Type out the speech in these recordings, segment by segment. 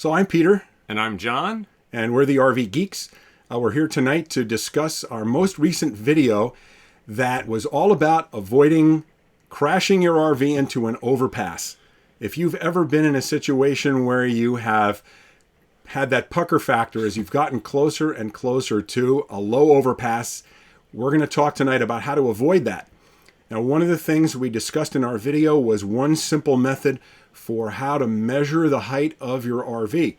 So I'm Peter. And I'm John. And we're the RV Geeks. We're here tonight to discuss our most recent video that was all about avoiding crashing your RV into an overpass. If you've ever been in a situation where you have had that pucker factor as you've gotten closer and closer to a low overpass, we're going to talk tonight about how to avoid that. Now, one of the things we discussed in our video was one simple method for how to measure the height of your RV.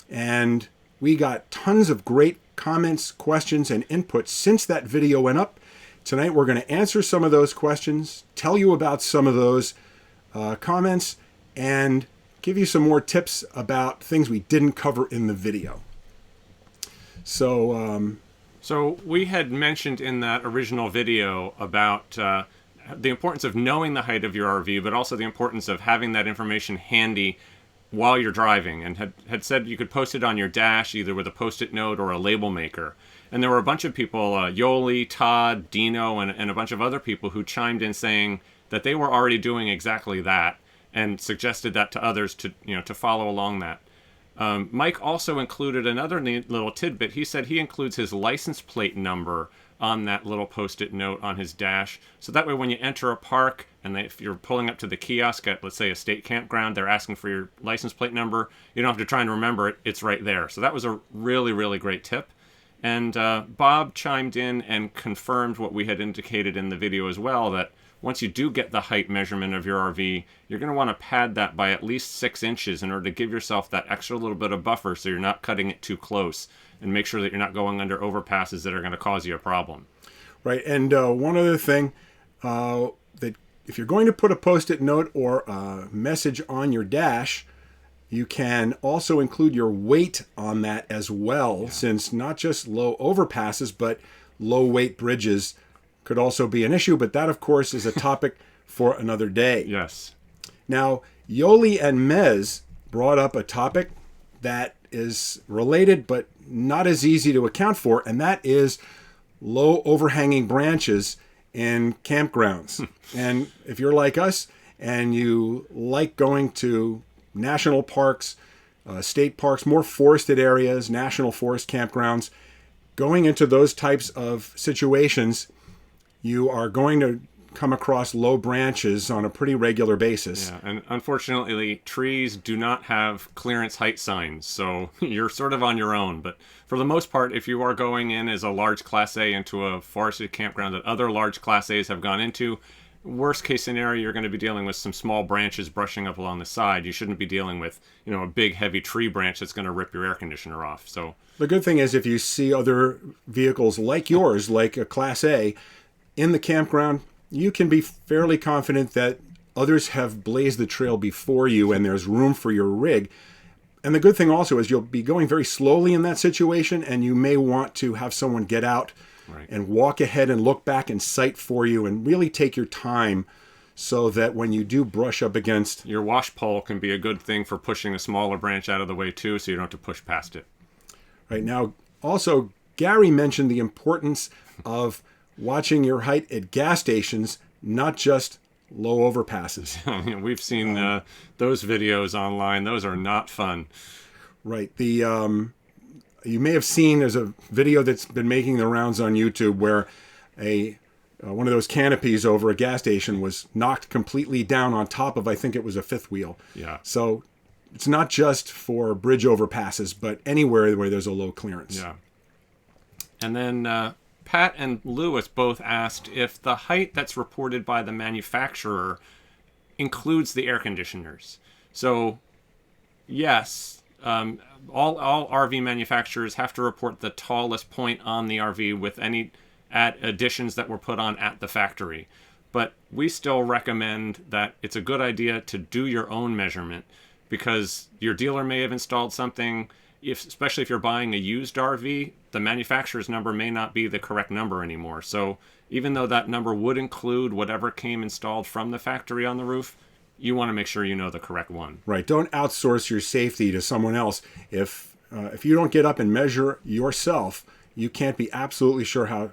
And we got tons of great comments, questions, and input since that video went up. Tonight, we're going to answer some of those questions, tell you about some of those comments, and give you some more tips about things we didn't cover in the video. So we had mentioned in that original video about the importance of knowing the height of your RV, but also the importance of having that information handy while you're driving, and had said you could post it on your dash either with a post-it note or a label maker. And there were a bunch of people, Yoli, Todd, Dino, and a bunch of other people who chimed in saying that they were already doing exactly that and suggested that to others to follow along that. Mike also included another neat little tidbit. He said he includes his license plate number on that little post-it note on his dash. So that way when you enter a park and if you're pulling up to the kiosk at, let's say, a state campground, they're asking for your license plate number. You don't have to try and remember it. It's right there. So that was a really, really great tip. And Bob chimed in and confirmed what we had indicated in the video as well, that once you do get the height measurement of your RV, you're going to want to pad that by at least 6 inches in order to give yourself that extra little bit of buffer so you're not cutting it too close, and make sure that you're not going under overpasses that are going to cause you a problem. Right, and one other thing, that if you're going to put a post-it note or a message on your dash, you can also include your weight on that as well, since not just low overpasses, but low weight bridges could also be an issue, but that, of course, is a topic for another day. Yes. Now, Yoli and Mez brought up a topic that is related but not as easy to account for, and that is low overhanging branches in campgrounds. And if you're like us and you like going to national parks, state parks, more forested areas, national forest campgrounds, going into those types of situations, you are going to come across low branches on a pretty regular basis. Yeah, and unfortunately, trees do not have clearance height signs, so you're sort of on your own. But for the most part, if you are going in as a large Class A into a forested campground that other large Class A's have gone into, worst case scenario, you're going to be dealing with some small branches brushing up along the side. You shouldn't be dealing with, a big heavy tree branch that's going to rip your air conditioner off. So the good thing is if you see other vehicles like yours, like a Class A, in the campground, you can be fairly confident that others have blazed the trail before you and there's room for your rig. And the good thing also is you'll be going very slowly in that situation, and you may want to have someone get out and walk ahead and look back and sight for you and really take your time so that when you do brush up against... Your wash pole can be a good thing for pushing a smaller branch out of the way too, so you don't have to push past it. Right now, also, Gary mentioned the importance of watching your height at gas stations, not just low overpasses. We've seen those videos online. Those are not fun. Right. You may have seen there's a video that's been making the rounds on YouTube where one of those canopies over a gas station was knocked completely down on top of, I think it was a fifth wheel. Yeah. So it's not just for bridge overpasses, but anywhere where there's a low clearance. Yeah. And then Pat and Lewis both asked if the height that's reported by the manufacturer includes the air conditioners. So, yes, all RV manufacturers have to report the tallest point on the RV with any additions that were put on at the factory. But we still recommend that it's a good idea to do your own measurement, because your dealer may have installed something, especially if you're buying a used RV, the manufacturer's number may not be the correct number anymore. So even though that number would include whatever came installed from the factory on the roof, you want to make sure you know the correct one. Right. Don't outsource your safety to someone else. If you don't get up and measure yourself, you can't be absolutely sure how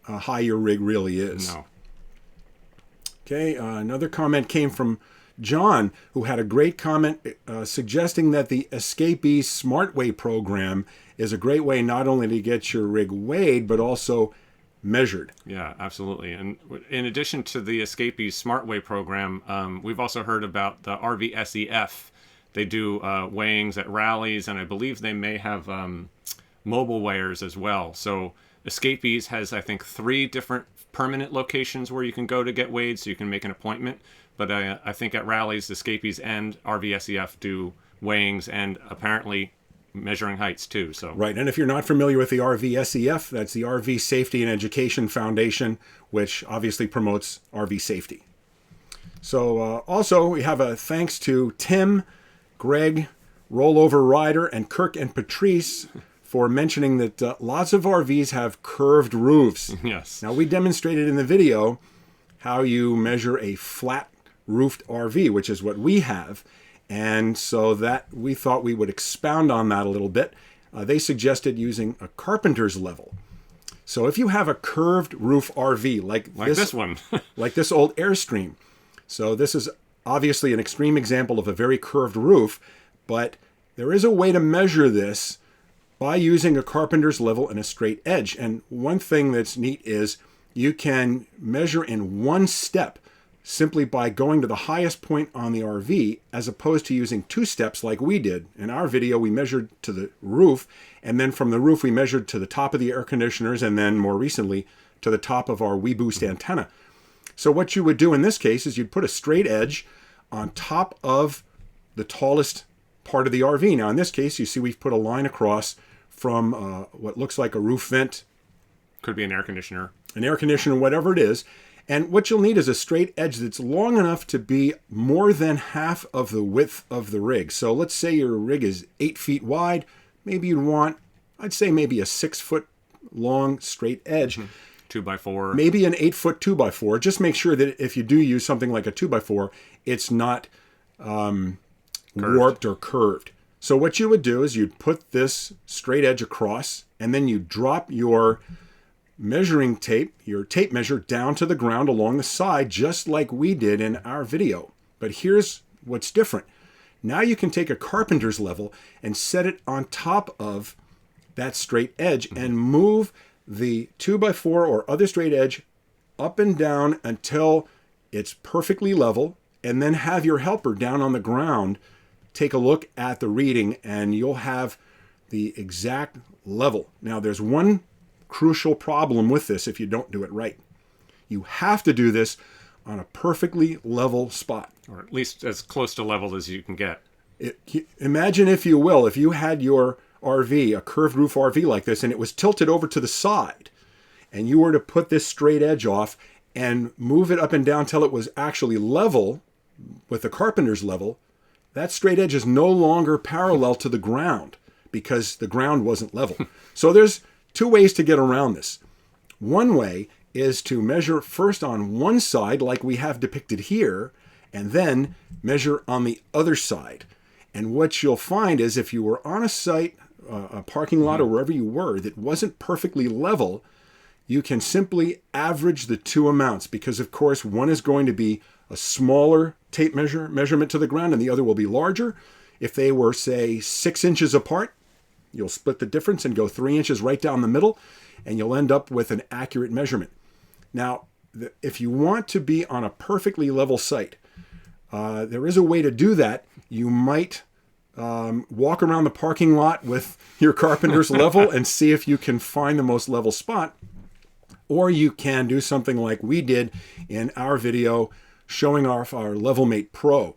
high your rig really is. No. Okay. Another comment came from John, who had a great comment suggesting that the Escapee SmartWeigh program is a great way not only to get your rig weighed, but also measured. Yeah, absolutely. And in addition to the Escapee SmartWeigh program, we've also heard about the RVSEF. They do weighings at rallies, and I believe they may have mobile weighers as well. So Escapees has, I think, 3 different permanent locations where you can go to get weighed, so you can make an appointment. But I think at rallies, Escapees and RVSEF do weighings and apparently measuring heights too. So right, and if you're not familiar with the RVSEF, that's the RV Safety and Education Foundation, which obviously promotes RV safety. So also we have a thanks to Tim, Greg, Rollover Rider, and Kirk and Patrice for mentioning that lots of RVs have curved roofs. Yes. Now we demonstrated in the video how you measure a flat roofed RV, which is what we have. And so that we thought we would expound on that a little bit. They suggested using a carpenter's level. So if you have a curved roof RV like this one, like this old Airstream. So this is obviously an extreme example of a very curved roof, but there is a way to measure this by using a carpenter's level and a straight edge. And one thing that's neat is you can measure in one step simply by going to the highest point on the RV, as opposed to using 2 steps like we did. In our video, we measured to the roof, and then from the roof we measured to the top of the air conditioners, and then more recently to the top of our WeBoost antenna. So what you would do in this case is you'd put a straight edge on top of the tallest part of the RV. Now in this case, you see we've put a line across from what looks like a roof vent. Could be an air conditioner. An air conditioner, whatever it is. And what you'll need is a straight edge that's long enough to be more than half of the width of the rig. So let's say your rig is 8 feet wide. Maybe you'd want, I'd say maybe a 6 foot long straight edge. 2x4. Maybe an 8 foot 2x4. Just make sure that if you do use something like a 2x4, it's not warped or curved. So what you would do is you'd put this straight edge across, and then you drop your measuring tape, your tape measure, down to the ground along the side, just like we did in our video. But here's what's different. Now you can take a carpenter's level and set it on top of that straight edge and move the 2x4 or other straight edge up and down until it's perfectly level, and then have your helper down on the ground take a look at the reading, and you'll have the exact level. Now there's one crucial problem with this if you don't do it right. You have to do this on a perfectly level spot. Or at least as close to level as you can get. Imagine, if you will, if you had your RV, a curved roof RV like this, and it was tilted over to the side, and you were to put this straight edge off and move it up and down till it was actually level with the carpenter's level, that straight edge is no longer parallel to the ground because the ground wasn't level. So there's 2 ways to get around this. One way is to measure first on one side like we have depicted here, and then measure on the other side. And what you'll find is if you were on a site, a parking lot, or wherever you were that wasn't perfectly level, you can simply average the 2 amounts, because of course one is going to be a smaller tape measurement to the ground and the other will be larger. If they were, say, 6 inches apart, you'll split the difference and go 3 inches right down the middle, and you'll end up with an accurate measurement. Now, if you want to be on a perfectly level site, there is a way to do that. You might walk around the parking lot with your carpenter's level and see if you can find the most level spot. Or you can do something like we did in our video showing off our LevelMate Pro.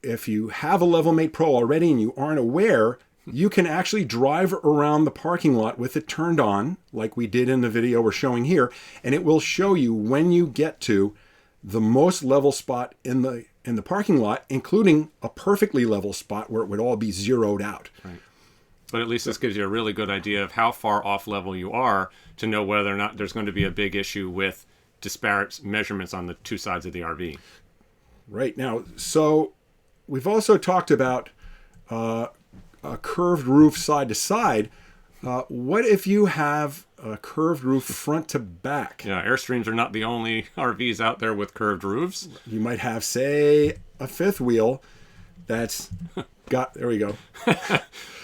If you have a LevelMate Pro already and you aren't aware, you can actually drive around the parking lot with it turned on, like we did in the video we're showing here, and it will show you when you get to the most level spot in the parking lot, including a perfectly level spot where it would all be zeroed out. Right. But at least this gives you a really good idea of how far off level you are to know whether or not there's going to be a big issue with disparate measurements on the 2 sides of the RV. Right. Now, so we've also talked about a curved roof side to side. What if you have a curved roof front to back. Yeah, Airstreams are not the only RVs out there with curved roofs. You might have, say, a fifth wheel that's got, there we go,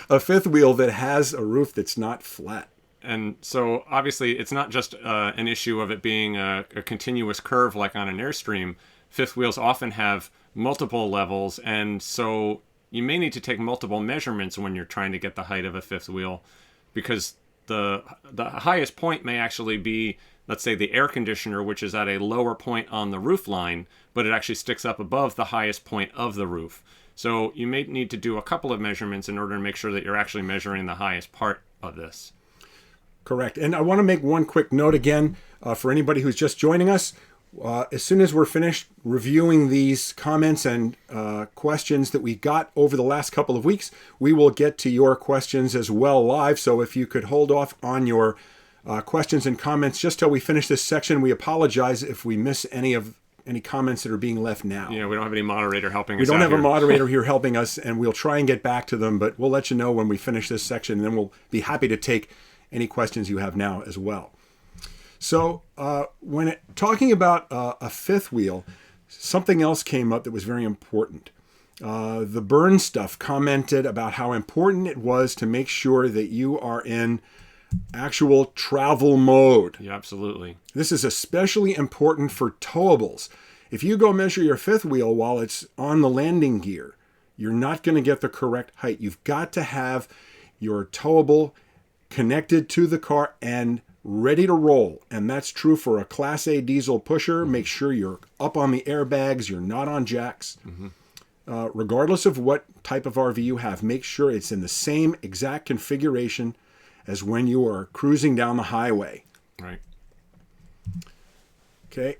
a fifth wheel that has a roof that's not flat. And so obviously it's not just an issue of it being a continuous curve like on an Airstream. Fifth wheels often have multiple levels, and so you may need to take multiple measurements when you're trying to get the height of a fifth wheel, because the highest point may actually be, let's say, the air conditioner, which is at a lower point on the roof line, but it actually sticks up above the highest point of the roof. So you may need to do a couple of measurements in order to make sure that you're actually measuring the highest part of this. Correct. And I want to make one quick note again for anybody who's just joining us. As soon as we're finished reviewing these comments and questions that we got over the last couple of weeks, we will get to your questions as well live. So if you could hold off on your questions and comments just till we finish this section, we apologize if we miss any comments that are being left now. Yeah, we don't have any moderator helping us. We don't out have here. a moderator here helping us, and we'll try and get back to them, but we'll let you know when we finish this section, and then we'll be happy to take any questions you have now as well. So when talking about a fifth wheel, something else came up that was very important. The Burn Stuff commented about how important it was to make sure that you are in actual travel mode. Yeah, absolutely. This is especially important for towables. If you go measure your fifth wheel while it's on the landing gear, you're not going to get the correct height. You've got to have your towable connected to the car and ready to roll. And that's true for a Class A diesel pusher. Make sure you're up on the airbags, you're not on jacks. Regardless of what type of RV you have, make sure it's in the same exact configuration as when you are cruising down the highway. Right. Okay.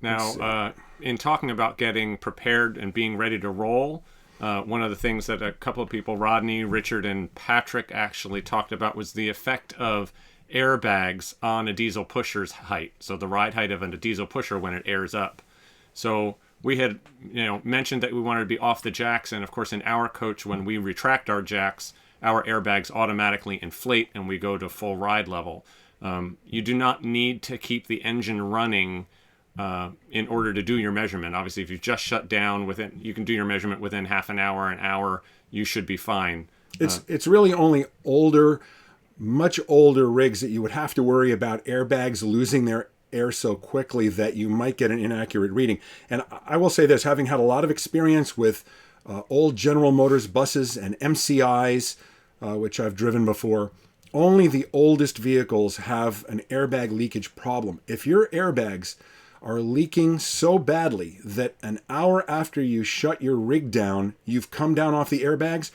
Now, in talking about getting prepared and being ready to roll, one of the things that a couple of people, Rodney, Richard, and Patrick, actually talked about was the effect of airbags on a diesel pusher's height. So the ride height of a diesel pusher when it airs up. So we had, mentioned that we wanted to be off the jacks, and of course in our coach, when we retract our jacks, our airbags automatically inflate and we go to full ride level. You do not need to keep the engine running in order to do your measurement. Obviously, if you just shut down you can do your measurement within half an hour, you should be fine. It's really only much older rigs that you would have to worry about airbags losing their air so quickly that you might get an inaccurate reading. And I will say this, having had a lot of experience with old General Motors buses and MCIs, which I've driven before, only the oldest vehicles have an airbag leakage problem. If your airbags are leaking so badly that an hour after you shut your rig down, you've come down off the airbags,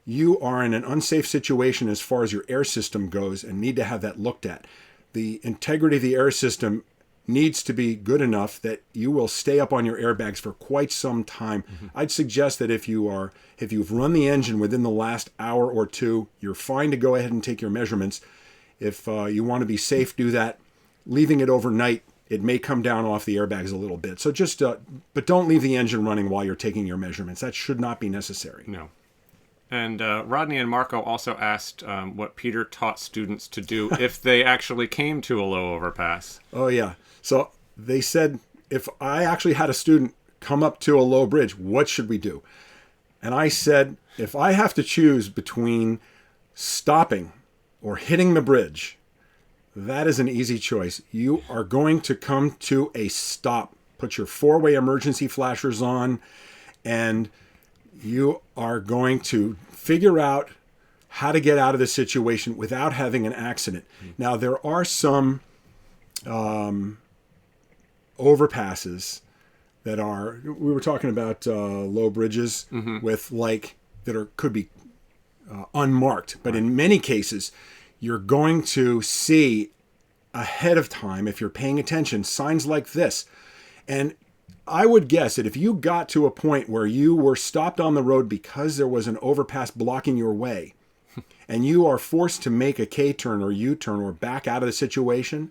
you are in an unsafe situation as far as your air system goes and need to have that looked at. The integrity of the air system needs to be good enough that you will stay up on your airbags for quite some time. I'd suggest that if you've run the engine within the last hour or two, you're fine to go ahead and take your measurements. If you want to be safe, do that. Leaving it overnight, it may come down off the airbags a little bit. So but don't leave the engine running while you're taking your measurements. That should not be necessary. No. And Rodney and Marco also asked what Peter taught students to do if they actually came to a low overpass. Oh, yeah. So they said, if I actually had a student come up to a low bridge, what should we do? And I said, if I have to choose between stopping or hitting the bridge, that is an easy choice. You are going to come to a stop. Put your four-way emergency flashers on, and you are going to figure out how to get out of the situation without having an accident. Now, there are some overpasses that we were talking about low bridges with could be unmarked, but in many cases, you're going to see ahead of time, if you're paying attention, signs like this. And I would guess that if you got to a point where you were stopped on the road because there was an overpass blocking your way, and you are forced to make a K-turn or U-turn or back out of the situation,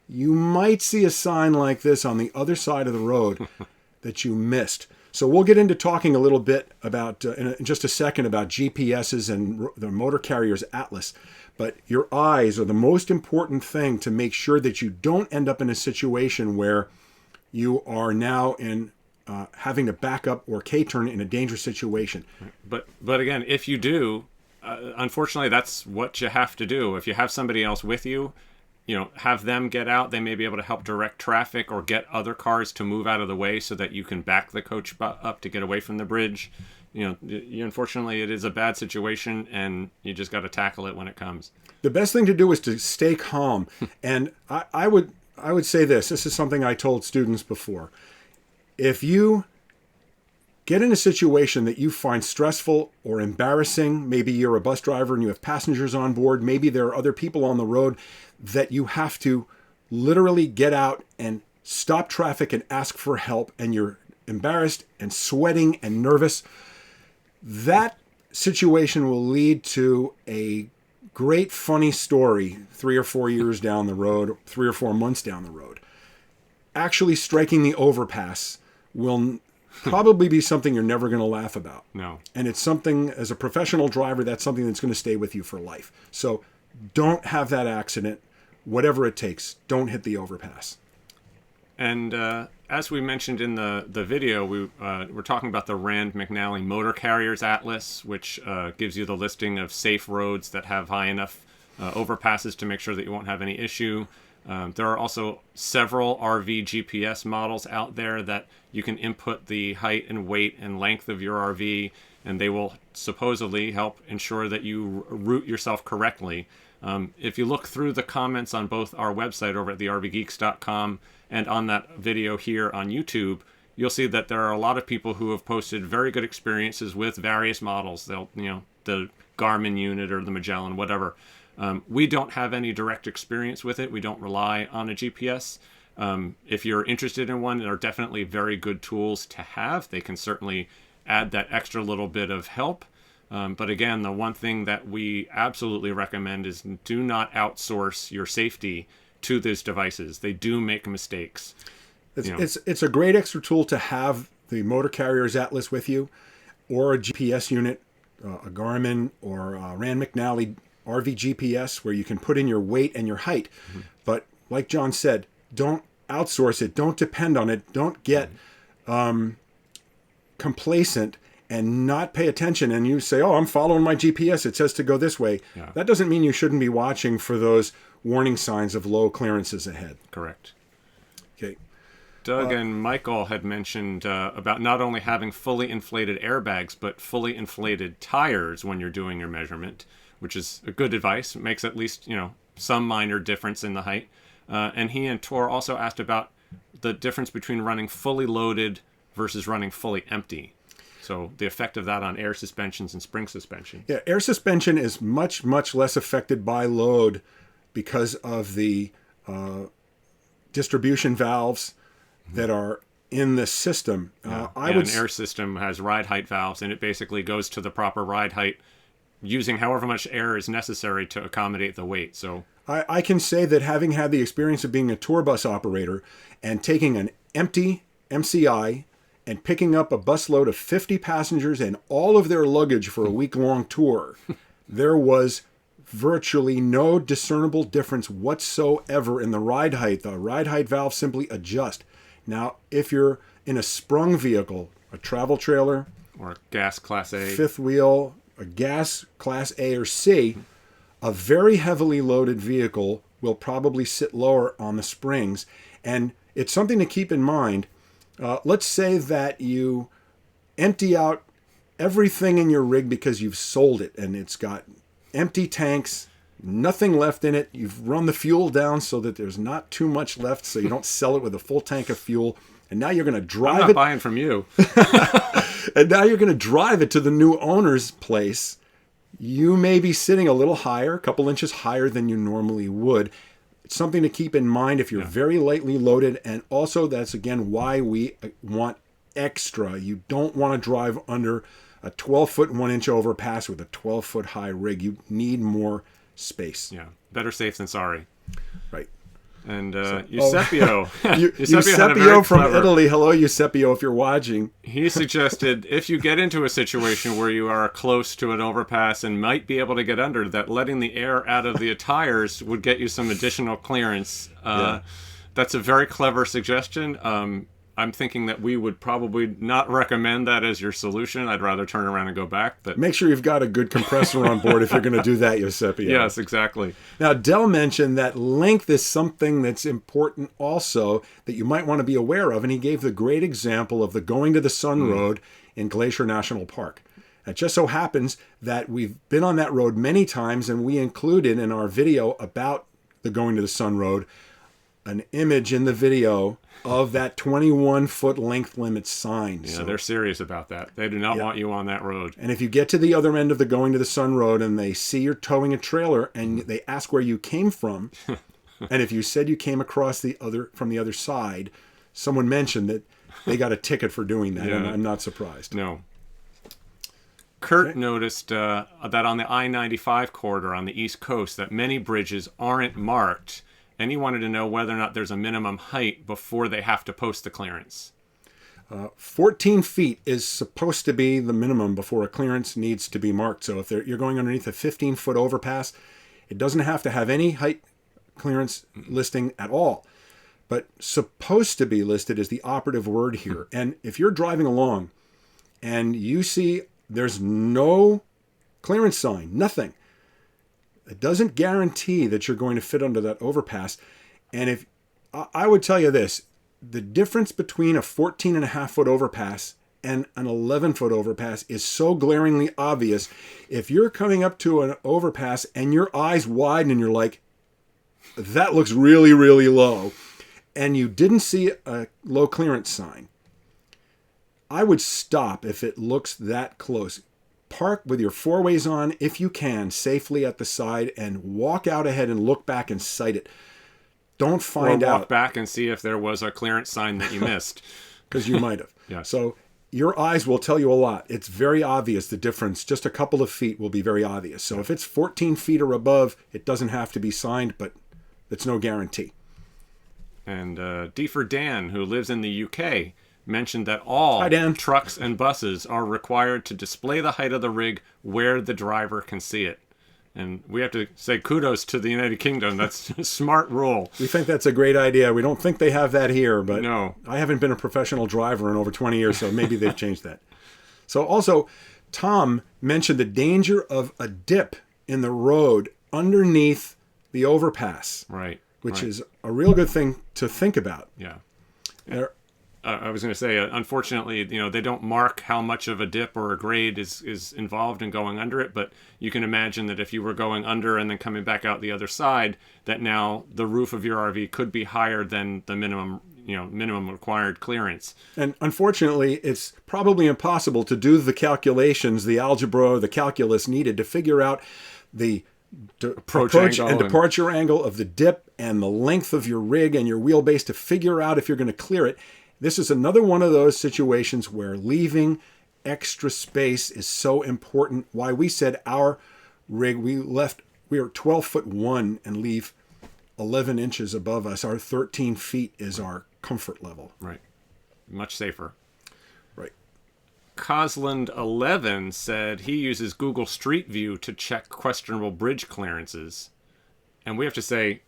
you might see a sign like this on the other side of the road that you missed. So we'll get into talking a little bit about, in just a second, about GPSs and the motor carrier's atlas. But your eyes are the most important thing to make sure that you don't end up in a situation where you are now in having to back up or K-turn in a dangerous situation. But again, if you do, unfortunately, that's what you have to do. If you have somebody else with you, have them get out. They may be able to help direct traffic or get other cars to move out of the way so that you can back the coach up to get away from the bridge. Unfortunately, it is a bad situation, and you just got to tackle it when it comes. The best thing to do is to stay calm. And I would say this. This is something I told students before. If you get in a situation that you find stressful or embarrassing, maybe you're a bus driver and you have passengers on board, maybe there are other people on the road that you have to literally get out and stop traffic and ask for help, and you're embarrassed and sweating and nervous, that situation will lead to a great funny story 3 or 4 years down the road, 3 or 4 months down the road. Actually striking the overpass will probably be something you're never going to laugh about. No. And it's something, as a professional driver, that's something that's going to stay with you for life. So don't have that accident. Whatever it takes, don't hit the overpass. And as we mentioned in the video, we're talking about the Rand McNally Motor Carriers Atlas, which gives you the listing of safe roads that have high enough overpasses to make sure that you won't have any issue. There are also several RV GPS models out there that you can input the height and weight and length of your RV, and they will supposedly help ensure that you route yourself correctly. If you look through the comments on both our website over at thervgeeks.com and on that video here on YouTube, you'll see that there are a lot of people who have posted very good experiences with various models. The Garmin unit or the Magellan, whatever. We don't have any direct experience with it. We don't rely on a GPS. If you're interested in one, there are definitely very good tools to have. They can certainly add that extra little bit of help. But again, the one thing that we absolutely recommend is do not outsource your safety to these devices. They do make mistakes. It's a great extra tool to have the Motor Carrier's Atlas with you, or a GPS unit, a Garmin or a Rand McNally RV GPS, where you can put in your weight and your height. Mm-hmm. But like John said, don't outsource it. Don't depend on it. Don't get complacent and not pay attention, and you say, oh, I'm following my GPS. It says to go this way. Yeah. That doesn't mean you shouldn't be watching for those warning signs of low clearances ahead. Correct. Okay. Doug and Michael had mentioned about not only having fully inflated airbags, but fully inflated tires when you're doing your measurement, which is a good advice. It makes at least, some minor difference in the height. And he and Tor also asked about the difference between running fully loaded versus running fully empty. So the effect of that on air suspensions and spring suspension. Yeah, air suspension is much, much less affected by load because of the distribution valves that are in the system. An air system has ride height valves, and it basically goes to the proper ride height using however much air is necessary to accommodate the weight. So I can say that, having had the experience of being a tour bus operator and taking an empty MCI and picking up a busload of 50 passengers and all of their luggage for a week-long tour, there was virtually no discernible difference whatsoever in the ride height. The ride height valve simply adjust. Now, if you're in a sprung vehicle, a travel trailer, or a gas class A, fifth wheel, a gas class A or C, a very heavily loaded vehicle will probably sit lower on the springs. And it's something to keep in mind. Let's say that you empty out everything in your rig because you've sold it and it's got empty tanks, nothing left in it. You've run the fuel down so that there's not too much left, so you don't sell it with a full tank of fuel. And now you're going to drive it. I'm not buying from you. And now you're going to drive it to the new owner's place. You may be sitting a little higher, a couple inches higher than you normally would. It's something to keep in mind if you're very lightly loaded. And also, that's again why we want extra. You don't want to drive under a 12-foot 1-inch overpass with a 12-foot high rig. You need more space. Yeah, better safe than sorry. Right. And Eusebio, Eusebio had a very from clever- Italy. Hello, Eusebio, if you're watching. He suggested if you get into a situation where you are close to an overpass and might be able to get under, that letting the air out of the tires would get you some additional clearance. That's a very clever suggestion. I'm thinking that we would probably not recommend that as your solution. I'd rather turn around and go back. But Make sure you've got a good compressor on board if you're going to do that, Eusebio. yes, exactly. Now, Del mentioned that length is something that's important also that you might want to be aware of, and he gave the great example of the Going to the Sun Road in Glacier National Park. It just so happens that we've been on that road many times, and we included in our video about the Going to the Sun Road an image in the video of that 21-foot length limit sign. Yeah, they're serious about that. They do not want you on that road. And if you get to the other end of the Going to the Sun Road and they see you're towing a trailer and they ask where you came from, and if you said you came across from the other side, someone mentioned that they got a ticket for doing that, and I'm not surprised. No. Kurt noticed that on the I-95 corridor on the East Coast that many bridges aren't marked, and he wanted to know whether or not there's a minimum height before they have to post the clearance. 14 feet is supposed to be the minimum before a clearance needs to be marked. So if you're going underneath a 15-foot overpass, it doesn't have to have any height clearance listing at all. But supposed to be listed is the operative word here. And if you're driving along and you see there's no clearance sign, nothing, it doesn't guarantee that you're going to fit under that overpass. And if I would tell you this, the difference between a 14.5-foot overpass and an 11-foot overpass is so glaringly obvious. If you're coming up to an overpass and your eyes widen and you're like, that looks really, really low, and you didn't see a low clearance sign, I would stop if it looks that close. Park with your four ways on, if you can, safely at the side, and walk out ahead and look back and sight it. Don't find out. Walk back and see if there was a clearance sign that you missed. Because you might have. Yeah. So your eyes will tell you a lot. It's very obvious, the difference. Just a couple of feet will be very obvious. So if it's 14 feet or above, it doesn't have to be signed, but it's no guarantee. And D for Dan, who lives in the UK, mentioned that all Hi, Dan. trucks and buses are required to display the height of the rig where the driver can see it. And we have to say kudos to the United Kingdom. That's a smart rule. We think that's a great idea. We don't think they have that here, but No. I haven't been a professional driver in over 20 years, so maybe they've changed that. So also, Tom mentioned the danger of a dip in the road underneath the overpass. Right. Which is a real good thing to think about. Yeah. There, I was going to say, unfortunately, they don't mark how much of a dip or a grade is involved in going under it, but you can imagine that if you were going under and then coming back out the other side, that now the roof of your RV could be higher than the minimum required clearance. And unfortunately, it's probably impossible to do the calculations, the algebra, the calculus needed to figure out the approach and departure angle of the dip and the length of your rig and your wheelbase to figure out if you're going to clear it. This is another one of those situations where leaving extra space is so important. Why we said our rig, we are 12'1" and leave 11 inches above us. Our 13 feet is our comfort level. Right. Much safer. Right. Cosland11 said he uses Google Street View to check questionable bridge clearances. And we have to say,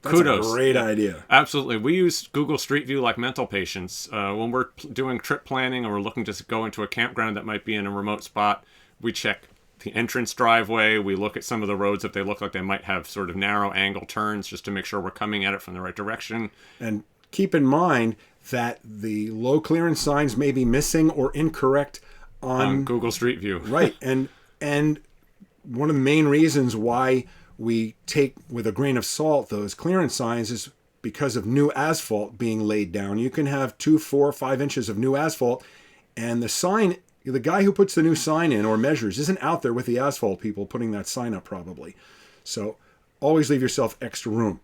kudos. That's a great idea. Absolutely. We use Google Street View like mental patients. When we're doing trip planning or we're looking to go into a campground that might be in a remote spot, we check the entrance driveway. We look at some of the roads if they look like they might have sort of narrow angle turns just to make sure we're coming at it from the right direction. And keep in mind that the low clearance signs may be missing or incorrect on Google Street View. Right. And one of the main reasons why we take with a grain of salt those clearance signs is because of new asphalt being laid down. You can have 2, 4, 5 inches of new asphalt, and the guy who puts the new sign in or measures isn't out there with the asphalt people putting that sign up probably. So always leave yourself extra room.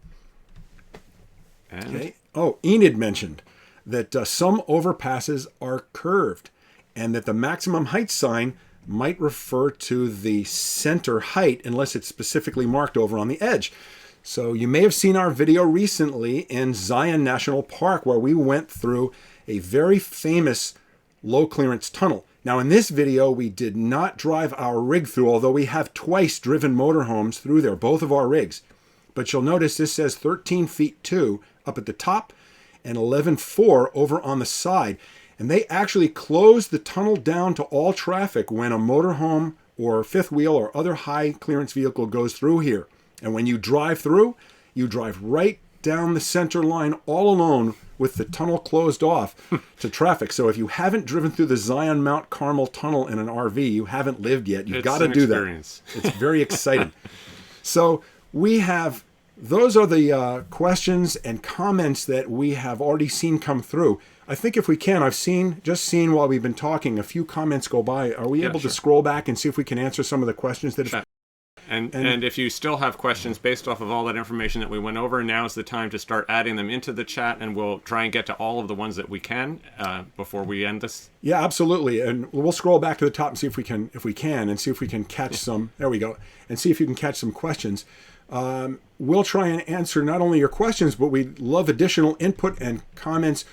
Okay. Oh, Enid mentioned that some overpasses are curved and that the maximum height sign might refer to the center height unless it's specifically marked over on the edge. So you may have seen our video recently in Zion National Park where we went through a very famous low clearance tunnel. Now in this video, we did not drive our rig through, although we have twice driven motorhomes through there, both of our rigs. But you'll notice this says 13 feet 2 up at the top and 11.4 over on the side. And they actually closed the tunnel down to all traffic when a motorhome or fifth wheel or other high clearance vehicle goes through here. And when you drive through, you drive right down the center line all alone with the tunnel closed off to traffic. So if you haven't driven through the Zion Mount Carmel tunnel in an RV, you haven't lived yet. You've got to do that. It's very exciting. So we have, those are the questions and comments that we have already seen come through. I think if we can, I've just seen while we've been talking, a few comments go by. Are we able to scroll back and see if we can answer some of the questions that have... And if you still have questions based off of all that information that we went over, now is the time to start adding them into the chat, and we'll try and get to all of the ones that we can before we end this. Yeah, absolutely. And we'll scroll back to the top and see if we can, and see if we can catch some. There we go. And see if you can catch some questions. We'll try and answer not only your questions, but we'd love additional input and comments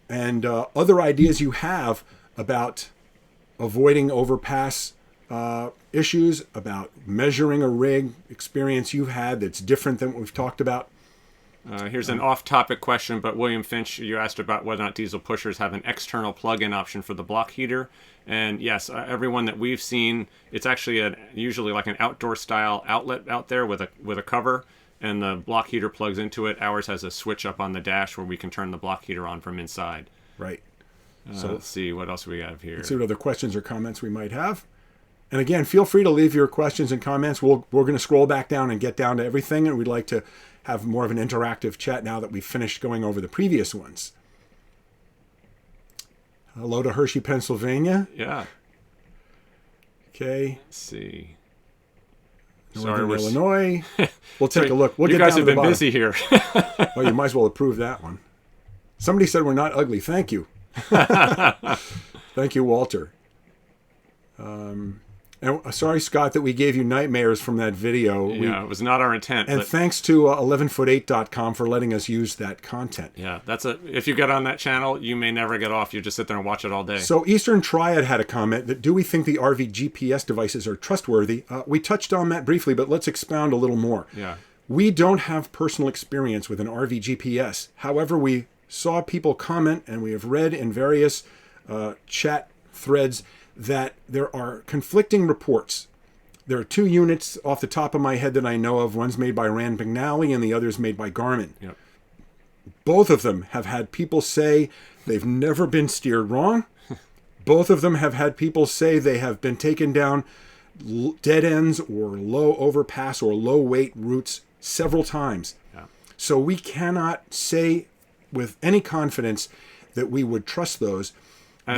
and other ideas you have about avoiding overpass issues, about measuring a rig, experience you've had that's different than what we've talked about. Here's an off-topic question, but William Finch, you asked about whether or not diesel pushers have an external plug-in option for the block heater. And yes, everyone that we've seen, it's actually usually like an outdoor-style outlet out there with a cover, and the block heater plugs into it. Ours has a switch up on the dash where we can turn the block heater on from inside. Right. So let's see what else we have here. Let's see what other questions or comments we might have. And again, feel free to leave your questions and comments. We're going to scroll back down and get down to everything, and we'd like to have more of an interactive chat now that we've finished going over the previous ones. Hello to Hershey, Pennsylvania. Yeah. Okay. Let's see. Northern Illinois. We'll take a look. We'll you get guys down have to the been bottom. busy here. Well, you might as well approve that one. Somebody said we're not ugly. Thank you. Thank you, Walter. And sorry, Scott, that we gave you nightmares from that video. Yeah, it was not our intent. And thanks to 11foot8.com for letting us use that content. Yeah, if you get on that channel, you may never get off. You just sit there and watch it all day. So Eastern Triad had a comment that, do we think the RV GPS devices are trustworthy? We touched on that briefly, but let's expound a little more. Yeah. We don't have personal experience with an RV GPS. However, we saw people comment, and we have read in various chat threads that there are conflicting reports. There are two units off the top of my head that I know of. One's made by Rand McNally and the other's made by Garmin. Yep. Both of them have had people say they've never been steered wrong. Both of them have had people say they have been taken down dead ends or low overpass or low weight routes several times. Yeah. So we cannot say with any confidence that we would trust those.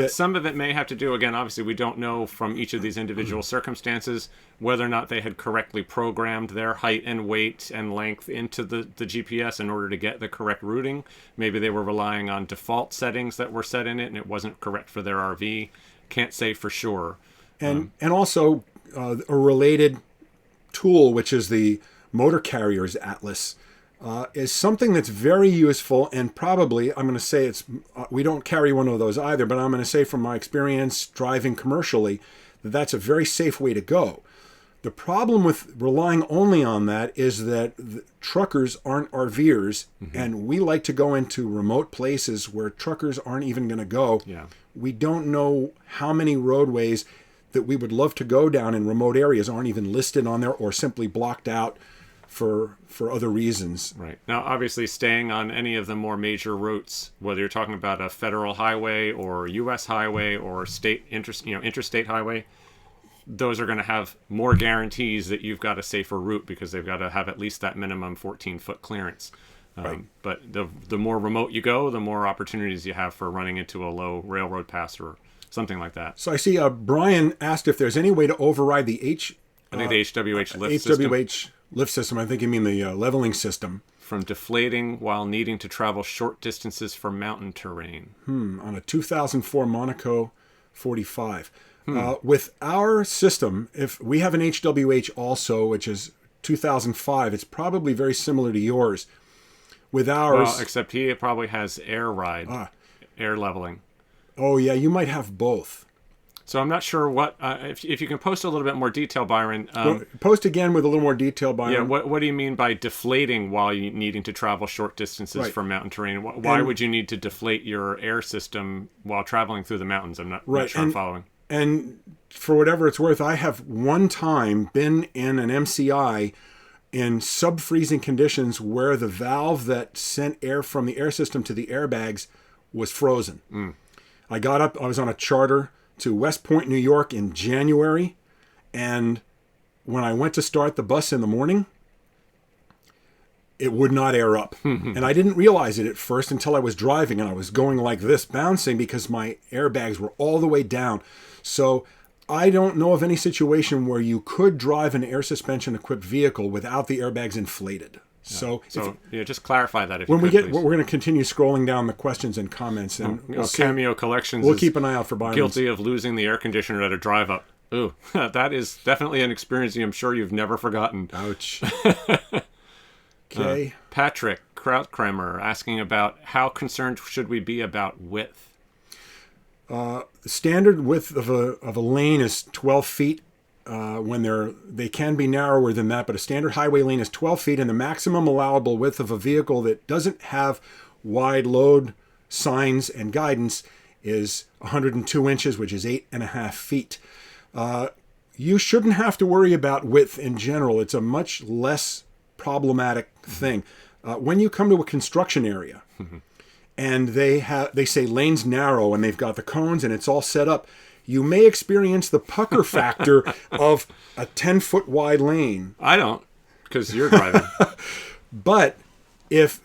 Some of it may have to do, again, obviously we don't know from each of these individual circumstances whether or not they had correctly programmed their height and weight and length into the GPS in order to get the correct routing. Maybe they were relying on default settings that were set in it and it wasn't correct for their RV. Can't say for sure. And also a related tool, which is the Motor Carriers Atlas, is something that's very useful, and probably, I'm going to say we don't carry one of those either, but I'm going to say from my experience driving commercially, that's a very safe way to go. The problem with relying only on that is that truckers aren't RVers, and we like to go into remote places where truckers aren't even going to go. Yeah. We don't know how many roadways that we would love to go down in remote areas aren't even listed on there or simply blocked out for other reasons. Right. Now, obviously, staying on any of the more major routes, whether you're talking about a federal highway or U.S. highway or interstate highway, those are going to have more guarantees that you've got a safer route because they've got to have at least that minimum 14-foot clearance. Right. But the more remote you go, the more opportunities you have for running into a low railroad pass or something like that. So I see Brian asked if there's any way to override the I think the HWH lift system. HWH lift system. I think you mean the leveling system. From deflating while needing to travel short distances for mountain terrain. On a 2004 Monaco 45. With our system, if we have an HWH also, which is 2005. It's probably very similar to yours. With ours... Well, except he probably has air ride, air leveling. Oh, yeah, you might have both. So I'm not sure what... if you can post a little bit more detail, Byron. Well, post again with a little more detail, Byron. Yeah, what do you mean by deflating while you needing to travel short distances from mountain terrain? Why would you need to deflate your air system while traveling through the mountains? I'm not sure I'm following. And for whatever it's worth, I have one time been in an MCI in sub-freezing conditions where the valve that sent air from the air system to the airbags was frozen. I got up, I was on a charter to West Point, New York in January, and when I went to start the bus in the morning, it would not air up. And I didn't realize it at first until I was driving and I was going like this, bouncing because my airbags were all the way down. So I don't know of any situation where you could drive an air suspension equipped vehicle without the airbags inflated. So just clarify that if when you could, we're going to continue scrolling down the questions and comments, and Cameo Collections. We'll keep an eye out for Byron. Guilty of losing the air conditioner at a drive up. Ooh, that is definitely an experience I'm sure you've never forgotten. Ouch. Okay. Patrick Krautkramer asking about how concerned should we be about width? The standard width of a lane is 12 feet. When they can be narrower than that, but a standard highway lane is 12 feet, and the maximum allowable width of a vehicle that doesn't have wide load signs and guidance is 102 inches, which is 8.5 feet. You shouldn't have to worry about width in general. It's a much less problematic thing. When you come to a construction area and they say lanes narrow and they've got the cones and it's all set up, you may experience the pucker factor of a 10-foot wide lane. I don't, because you're driving. But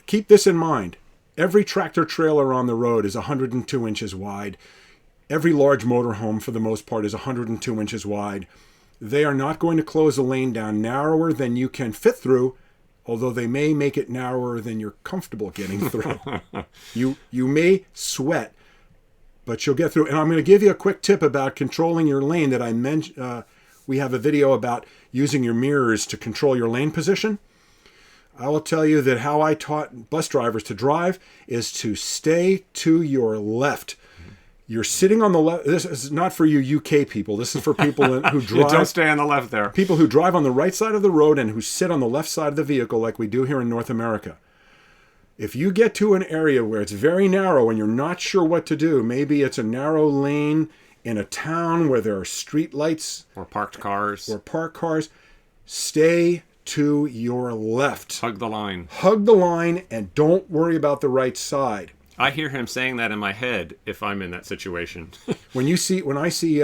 keep this in mind, every tractor trailer on the road is 102 inches wide. Every large motorhome, for the most part, is 102 inches wide. They are not going to close a lane down narrower than you can fit through, although they may make it narrower than you're comfortable getting through. You may sweat, but you'll get through. And I'm going to give you a quick tip about controlling your lane that I mentioned. We have a video about using your mirrors to control your lane position. I will tell you that how I taught bus drivers to drive is to stay to your left. You're sitting on the left. This is not for you UK people. This is for people who drive. Don't stay on the left there. People who drive on the right side of the road and who sit on the left side of the vehicle like we do here in North America. If you get to an area where it's very narrow and you're not sure what to do, maybe it's a narrow lane in a town where there are street lights. Or parked cars. Stay to your left. Hug the line. Hug the line and don't worry about the right side. I hear him saying that in my head if I'm in that situation. When I see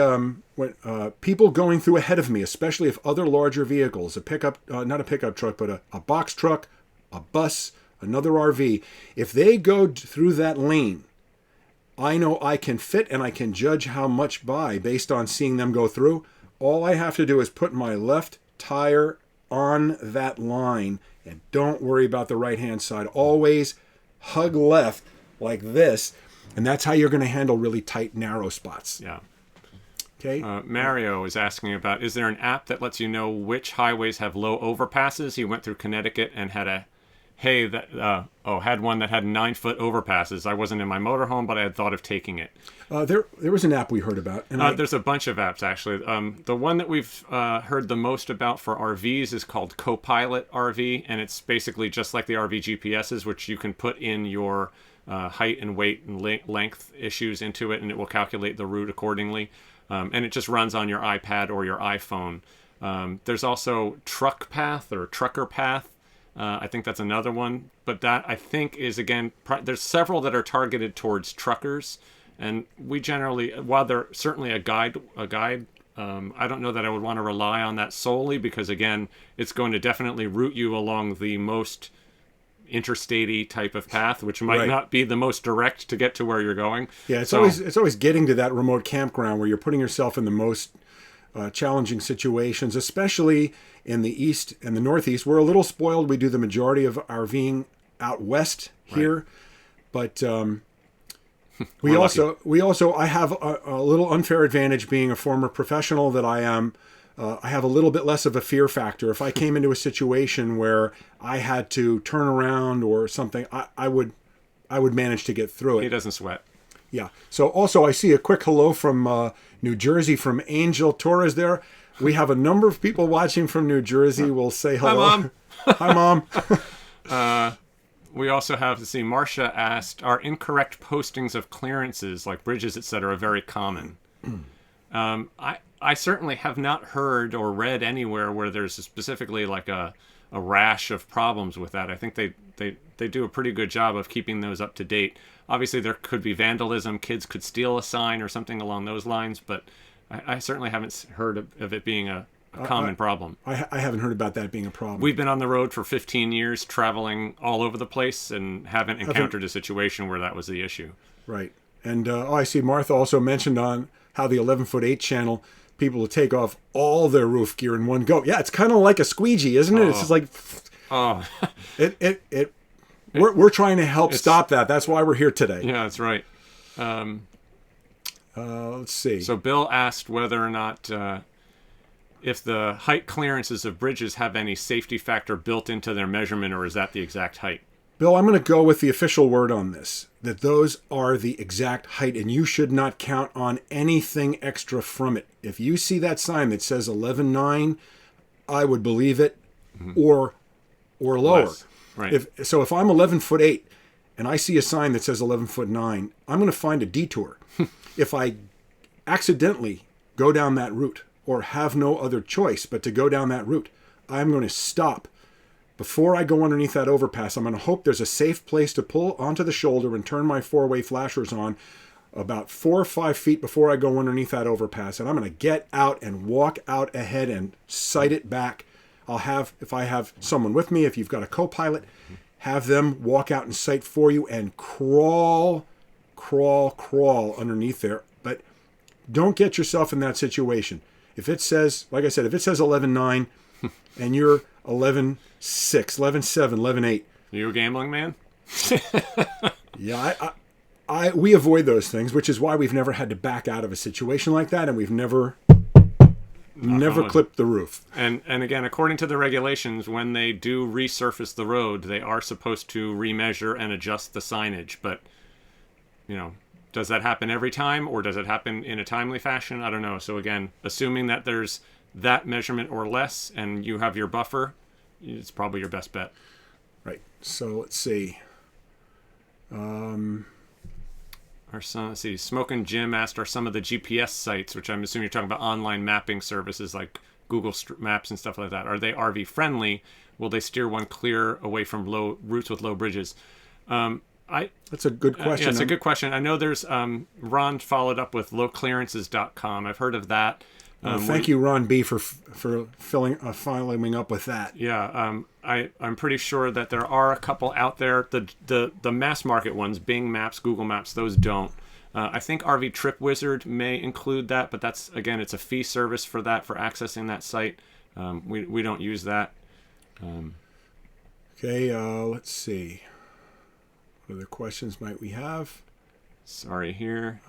people going through ahead of me, especially if other larger vehicles, not a pickup truck, but a box truck, a bus, another RV, if they go through that lane, I know I can fit and I can judge how much by based on seeing them go through. All I have to do is put my left tire on that line and don't worry about the right-hand side. Always hug left like this, and that's how you're going to handle really tight, narrow spots. Yeah. Okay. Mario is asking about, is there an app that lets you know which highways have low overpasses? He went through Connecticut and had had one that had 9-foot overpasses. I wasn't in my motorhome, but I had thought of taking it. There was an app we heard about. And there's a bunch of apps, actually. The one that we've heard the most about for RVs is called Copilot RV, and it's basically just like the RV GPSs, which you can put in your height and weight and length issues into it, and it will calculate the route accordingly. And it just runs on your iPad or your iPhone. There's also Truck Path or Trucker Path. I think that's another one. But that, I think, is, again, there's several that are targeted towards truckers. And we generally, while they're certainly a guide, I don't know that I would want to rely on that solely because, again, it's going to definitely route you along the most interstate-y type of path, which might not be the most direct to get to where you're going. Yeah, it's always getting to that remote campground where you're putting yourself in the most challenging situations, especially in the east and the northeast. We're a little spoiled. We do the majority of RVing out west here, but we also I have a little unfair advantage being a former professional that I am. I have a little bit less of a fear factor. If I came into a situation where I had to turn around or something, I would manage to get through it. He doesn't sweat. Yeah. So also I see a quick hello from New Jersey from Angel Torres there. We have a number of people watching from New Jersey. We'll say hello. Hi, Mom. Hi, Mom. We also have to see, Marcia asked, are incorrect postings of clearances like bridges, etc., very common? I certainly have not heard or read anywhere where there's specifically like a rash of problems with that. I think they do a pretty good job of keeping those up to date. Obviously, there could be vandalism. Kids could steal a sign or something along those lines, but I certainly haven't heard of it being a common problem. I haven't heard about that being a problem. We've been on the road for 15 years, traveling all over the place, and haven't encountered a situation where that was the issue. Right. And I see Martha also mentioned on how the 11'8" channel, people will take off all their roof gear in one go. Yeah, it's kind of like a squeegee, isn't it? It's just like, we're trying to help stop that. That's why we're here today. Yeah, that's right. Let's see. So Bill asked whether or not if the height clearances of bridges have any safety factor built into their measurement, or is that the exact height? Bill, I'm going to go with the official word on this, that those are the exact height, and you should not count on anything extra from it. If you see that sign that says 11.9, I would believe it, or lower. Less. Right. If I'm 11'8" and I see a sign that says 11'9", I'm going to find a detour. If I accidentally go down that route or have no other choice but to go down that route, I'm going to stop. Before I go underneath that overpass, I'm going to hope there's a safe place to pull onto the shoulder and turn my four-way flashers on about 4 or 5 feet before I go underneath that overpass. And I'm going to get out and walk out ahead and sight it back. If I have someone with me, if you've got a co-pilot, have them walk out and sight for you and crawl underneath there. But don't get yourself in that situation. If it says, like I said, if it says 11.9 and you're 11.6, 11.7, 11.8. You a gambling man? Yeah, we avoid those things, which is why we've never had to back out of a situation like that, and we've never clipped the roof. And again, according to the regulations, when they do resurface the road, they are supposed to remeasure and adjust the signage. But, does that happen every time, or does it happen in a timely fashion? I don't know. So again, assuming that there's that measurement or less and you have your buffer, it's probably your best bet. Right. So let's see. Let's see. Smokin' Jim asked, are some of the GPS sites, which I'm assuming you're talking about online mapping services like Google Maps and stuff like that, are they RV friendly? Will they steer one clear away from routes with low bridges? That's a good question. Yeah, it's a good question. I know there's Ron followed up with lowclearances.com. I've heard of that. Thank you, Ron B, for following up with that. Yeah, I'm pretty sure that there are a couple out there. The mass market ones, Bing Maps, Google Maps, those don't. I think RV Trip Wizard may include that, but that's, again, it's a fee service for that, for accessing that site. We don't use that. Okay, let's see. What other questions might we have? Sorry, here.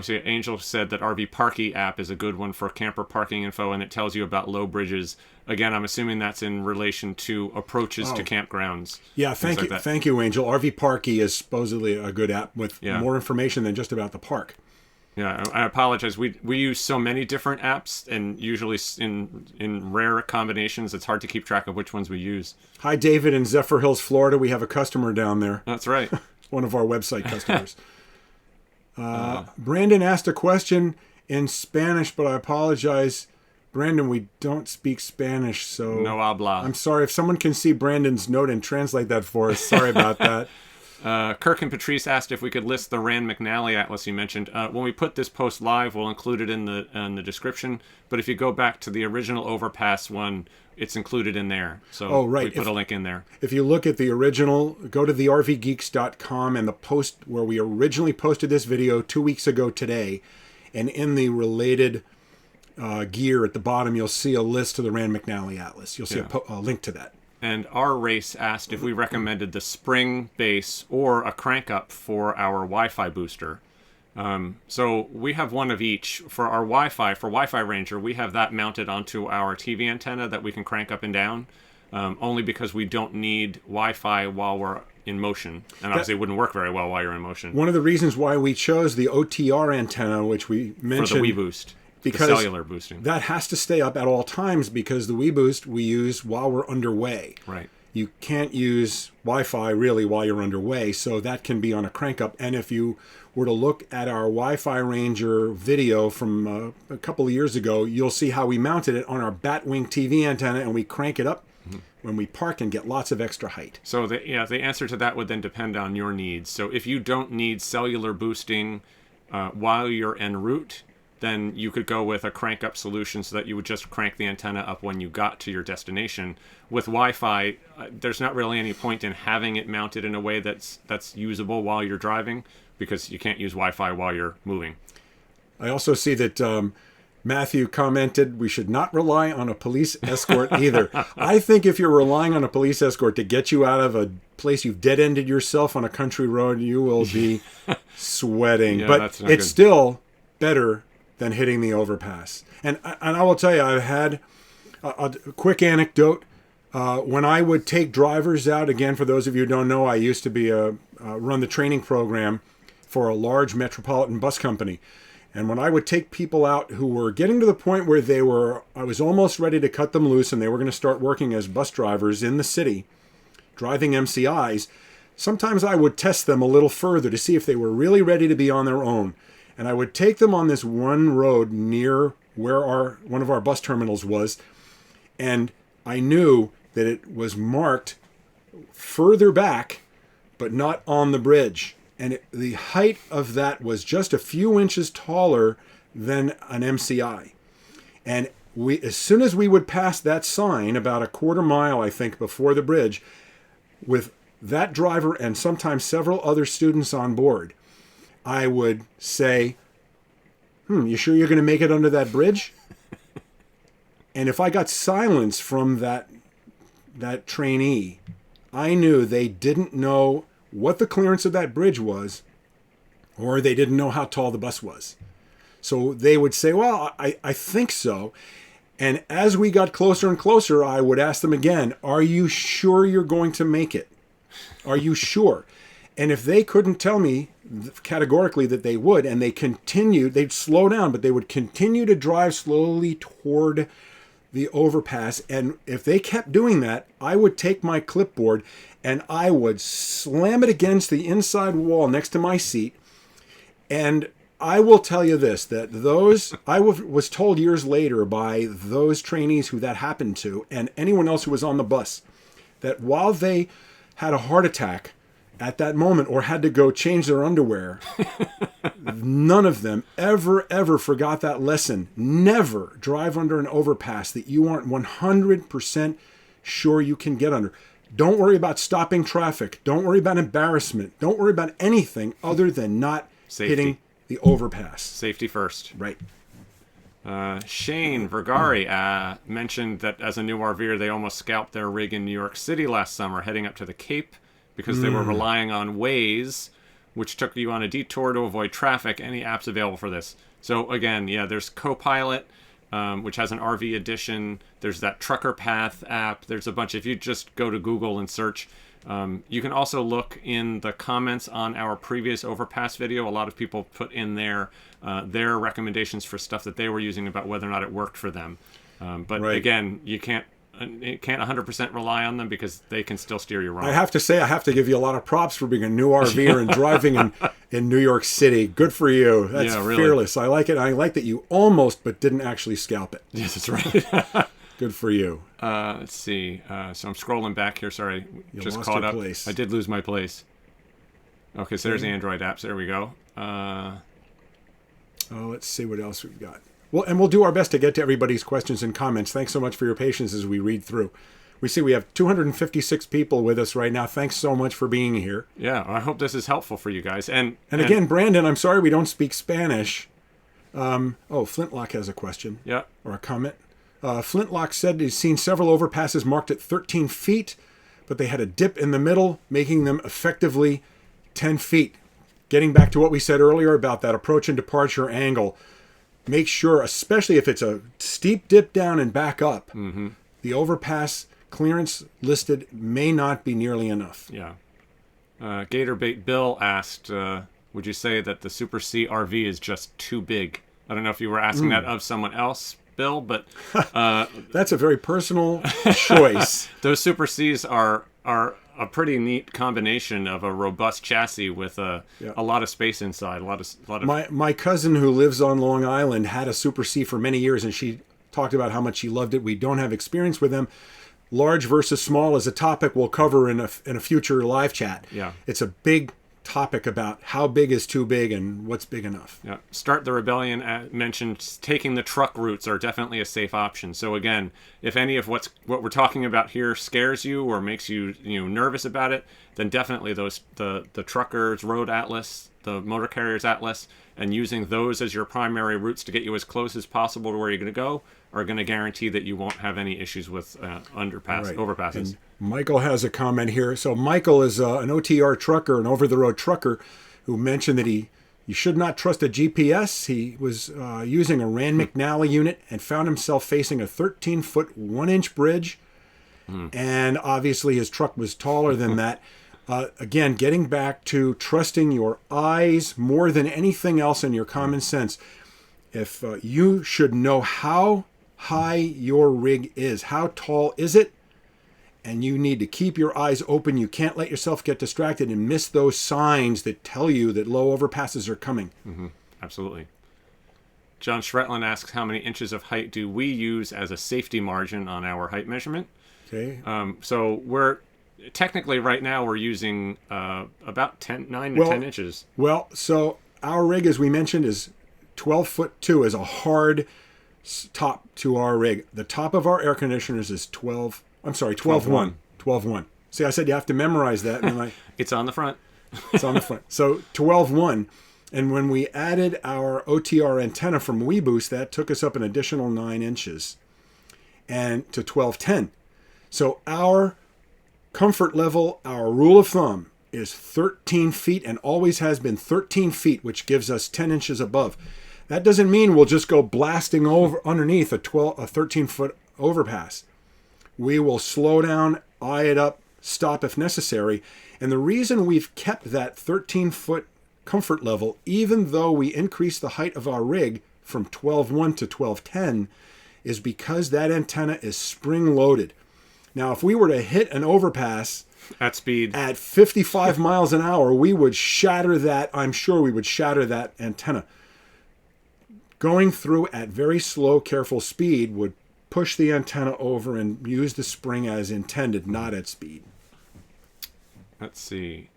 See, Angel said that RV Parky app is a good one for camper parking info, and it tells you about low bridges. Again, I'm assuming that's in relation to approaches to campgrounds. Yeah, thank you. Thank you, Angel. RV Parky is supposedly a good app with more information than just about the park. Yeah, I apologize. We use so many different apps, and usually in rare combinations, it's hard to keep track of which ones we use. Hi, David, in Zephyr Hills, Florida. We have a customer down there. That's right. One of our website customers. Brandon asked a question in Spanish, but I apologize. Brandon, we don't speak Spanish, so... No habla. I'm sorry. If someone can see Brandon's note and translate that for us, sorry about that. Kirk and Patrice asked if we could list the Rand McNally Atlas you mentioned. When we put this post live, we'll include it in the description. But if you go back to the original Overpass one, it's included in there. So we put a link in there. If you look at the original, go to the rvgeeks.com and the post where we originally posted this video 2 weeks ago today. And in the related gear at the bottom, you'll see a list to the Rand McNally Atlas. You'll see a link to that. And our race asked if we recommended the spring base or a crank up for our Wi-Fi booster. So we have one of each for our Wi-Fi. For Wi-Fi Ranger, we have that mounted onto our TV antenna that we can crank up and down, only because we don't need Wi-Fi while we're in motion. And obviously it wouldn't work very well while you're in motion. One of the reasons why we chose the OTR antenna, which we mentioned... For the WeBoost. Because the cellular boosting. That has to stay up at all times, because the WeBoost we use while we're underway. Right. You can't use Wi-Fi really while you're underway, so that can be on a crank up. And if you were to look at our Wi-Fi Ranger video from a couple of years ago, you'll see how we mounted it on our Batwing TV antenna, and we crank it up when we park and get lots of extra height. So the answer to that would then depend on your needs. So if you don't need cellular boosting while you're en route, then you could go with a crank up solution so that you would just crank the antenna up when you got to your destination. With Wi-Fi, there's not really any point in having it mounted in a way that's usable while you're driving, because you can't use Wi-Fi while you're moving. I also see that Matthew commented we should not rely on a police escort either. I think if you're relying on a police escort to get you out of a place you've dead-ended yourself on a country road, you will be sweating. Yeah, but it's good. Still better than hitting the overpass. And I will tell you, I've had a quick anecdote. When I would take drivers out, again, for those of you who don't know, I used to run the training program for a large metropolitan bus company. And when I would take people out who were getting to the point where I was almost ready to cut them loose and they were going to start working as bus drivers in the city, driving MCIs, sometimes I would test them a little further to see if they were really ready to be on their own. And I would take them on this one road near where one of our bus terminals was, and I knew that it was marked further back, but not on the bridge. And the height of that was just a few inches taller than an MCI. And as soon as we would pass that sign, about a quarter mile, I think, before the bridge, with that driver and sometimes several other students on board, I would say, you sure you're going to make it under that bridge? And if I got silence from that trainee, I knew they didn't know what the clearance of that bridge was, or they didn't know how tall the bus was. So they would say, well, I think so. And as we got closer and closer, I would ask them again, are you sure you're going to make it? Are you sure? And if they couldn't tell me categorically that they would, and they'd slow down, but they would continue to drive slowly toward the overpass. And if they kept doing that, I would take my clipboard and I would slam it against the inside wall next to my seat. And I will tell you this, that I was told years later by those trainees who that happened to, and anyone else who was on the bus, that while they had a heart attack at that moment or had to go change their underwear, none of them ever forgot that lesson. Never drive under an overpass that you aren't 100% sure you can get under. Don't worry about stopping traffic. Don't worry about embarrassment. Don't worry about anything other than not hitting the overpass. Safety first. Right. Shane Vergari mentioned that as a new RVer, they almost scalped their rig in New York City last summer heading up to the Cape because they were relying on Waze, which took you on a detour to avoid traffic. Any apps available for this? So again, there's Copilot, which has an RV edition. There's that Trucker Path app. There's a bunch. If you just go to Google and search, you can also look in the comments on our previous Overpass video. A lot of people put in their recommendations for stuff that they were using about whether or not it worked for them. But again, you can't 100% rely on them because they can still steer you wrong. I have to say, I have to give you a lot of props for being a new RVer and driving in New York City. Good for you. That's really fearless. I like it. I like that you almost but didn't actually scalp it. Yes, that's right. Good for you. Let's see. So I'm scrolling back here. Sorry, You just lost caught your up. place. I did lose my place. Okay, so there's the Android apps. There we go. Let's see what else we've got. Well, and we'll do our best to get to everybody's questions and comments. Thanks so much for your patience as we read through. We see we have 256 people with us right now. Thanks so much for being here. Yeah, I hope this is helpful for you guys. And again, Brandon, I'm sorry we don't speak Spanish. Flintlock has a question. Yeah. Or a comment. Flintlock said he's seen several overpasses marked at 13 feet, but they had a dip in the middle, making them effectively 10 feet. getting back to what we said earlier about that approach and departure angle, make sure, especially if it's a steep dip down and back up, the overpass clearance listed may not be nearly enough. Yeah. Gatorbait Bill asked, would you say that the Super C RV is just too big? I don't know if you were asking that of someone else, Bill, but that's a very personal choice. Those Super Cs are a pretty neat combination of a robust chassis with a lot of space inside. A lot of. My cousin who lives on Long Island had a Super C for many years, and she talked about how much she loved it. We don't have experience with them. Large versus small is a topic we'll cover in a future live chat. Yeah, it's a big topic about how big is too big and what's big enough. Yeah, Start the Rebellion mentioned taking the truck routes are definitely a safe option. So again, if any of what we're talking about here scares you or makes you nervous about it, then definitely the truckers road atlas, the motor carriers atlas, and using those as your primary routes to get you as close as possible to where you're going to go are going to guarantee that you won't have any issues with overpasses. And Michael has a comment here. So Michael is an OTR trucker, an over-the-road trucker, who mentioned that you should not trust a GPS. He was using a Rand McNally unit and found himself facing a 13-foot, 1-inch bridge. And obviously his truck was taller than that. Again, getting back to trusting your eyes more than anything else and your common sense. If you should know how high your rig is, how tall is it, and you need to keep your eyes open. You can't let yourself get distracted and miss those signs that tell you that low overpasses are coming. Absolutely. John Shretlin asks, how many inches of height do we use as a safety margin on our height measurement? Okay. So we're technically right now we're using about 9 to 10 inches. Well, so our rig, as we mentioned, is 12'2" is a hard top to our rig. The top of our air conditioners is 12'1". 12'1". See, I said you have to memorize that. And it's on the front. It's on the front. So 12'1". And when we added our OTR antenna from WeBoost, that took us up an additional 9 inches and to 12'10". So our comfort level, our rule of thumb, is 13 feet and always has been 13 feet, which gives us 10 inches above. That doesn't mean we'll just go blasting over underneath a 13-foot overpass. We will slow down, eye it up, stop if necessary. And the reason we've kept that 13-foot comfort level, even though we increased the height of our rig from 12'1" to 12'10", is because that antenna is spring-loaded. Now, if we were to hit an overpass at speed at 55 miles an hour, we would shatter that. I'm sure we would shatter that antenna. Going through at very slow, careful speed would push the antenna over and use the spring as intended, not at speed. Let's see.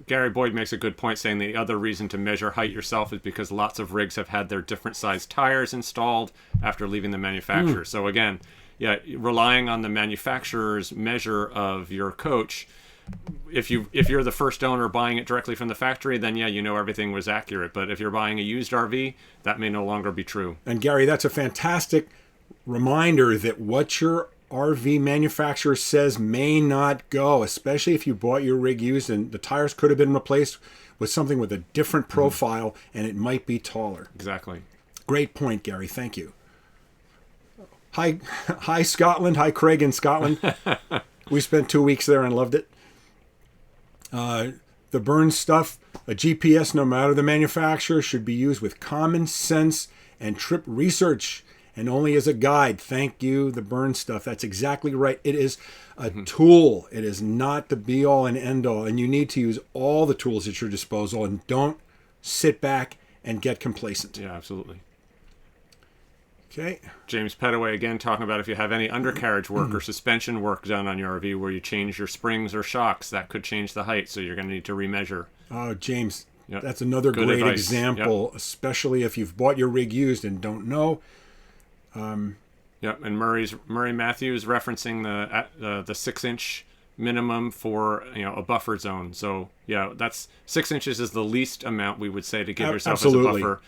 Gary Boyd makes a good point saying the other reason to measure height yourself is because lots of rigs have had their different size tires installed after leaving the manufacturer. So again, relying on the manufacturer's measure of your coach. If you're the first owner buying it directly from the factory, then everything was accurate. But if you're buying a used RV, that may no longer be true. And Gary, that's a fantastic reminder that what your RV manufacturer says may not go, especially if you bought your rig used and the tires could have been replaced with something with a different profile and it might be taller. Exactly. Great point, Gary. Thank you. Hi, Scotland. Hi, Craig in Scotland. We spent 2 weeks there and loved it. The burn stuff, a GPS, no matter the manufacturer, should be used with common sense and trip research and only as a guide. Thank you, the burn stuff. That's exactly right. It is a tool. It is not the be-all and end-all. And you need to use all the tools at your disposal and don't sit back and get complacent. Yeah, absolutely. Okay. James Petaway again talking about if you have any undercarriage work or suspension work done on your RV where you change your springs or shocks, that could change the height, so you're going to need to remeasure. James, that's another great advice. Example, especially if you've bought your rig used and don't know. And Murray Matthews referencing the 6-inch minimum for a buffer zone. So that's 6 inches is the least amount we would say to give yourself as a buffer.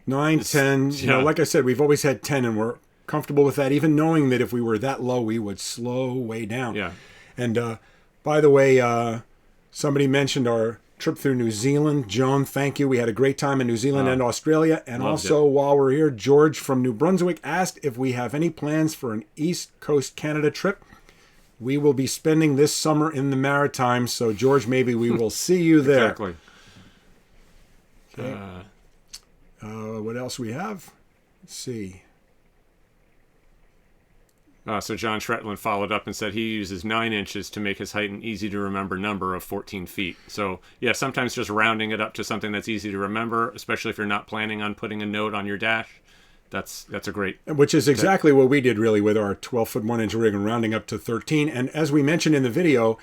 9, 10, like I said, we've always had 10 and we're comfortable with that, even knowing that if we were that low, we would slow way down. Yeah. And by the way, somebody mentioned our trip through New Zealand. Joan, thank you. We had a great time in New Zealand and Australia. And also, while we're here, George from New Brunswick asked if we have any plans for an East Coast Canada trip. We will be spending this summer in the Maritimes, so George, maybe we will see you there. Exactly. Okay. What else we have? Let's see. So John Shetland followed up and said he uses 9 inches to make his height an easy-to-remember number of 14 feet. So, yeah, sometimes just rounding it up to something that's easy to remember, especially if you're not planning on putting a note on your dash, that's a great... Which is exactly what we did, really, with our 12-foot 1-inch rig and rounding up to 13. And as we mentioned in the video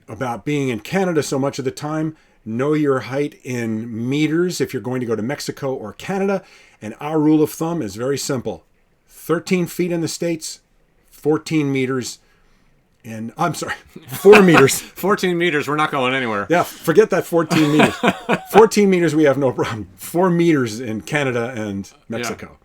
about being in Canada so much of the time, know your height in meters if you're going to go to Mexico or Canada. And our rule of thumb is very simple. 13 feet in the States, 14 meters, and I'm sorry, 4 meters. 14 meters, we're not going anywhere. Yeah, forget that 14 meters. 14 meters, we have no problem. 4 meters in Canada and Mexico.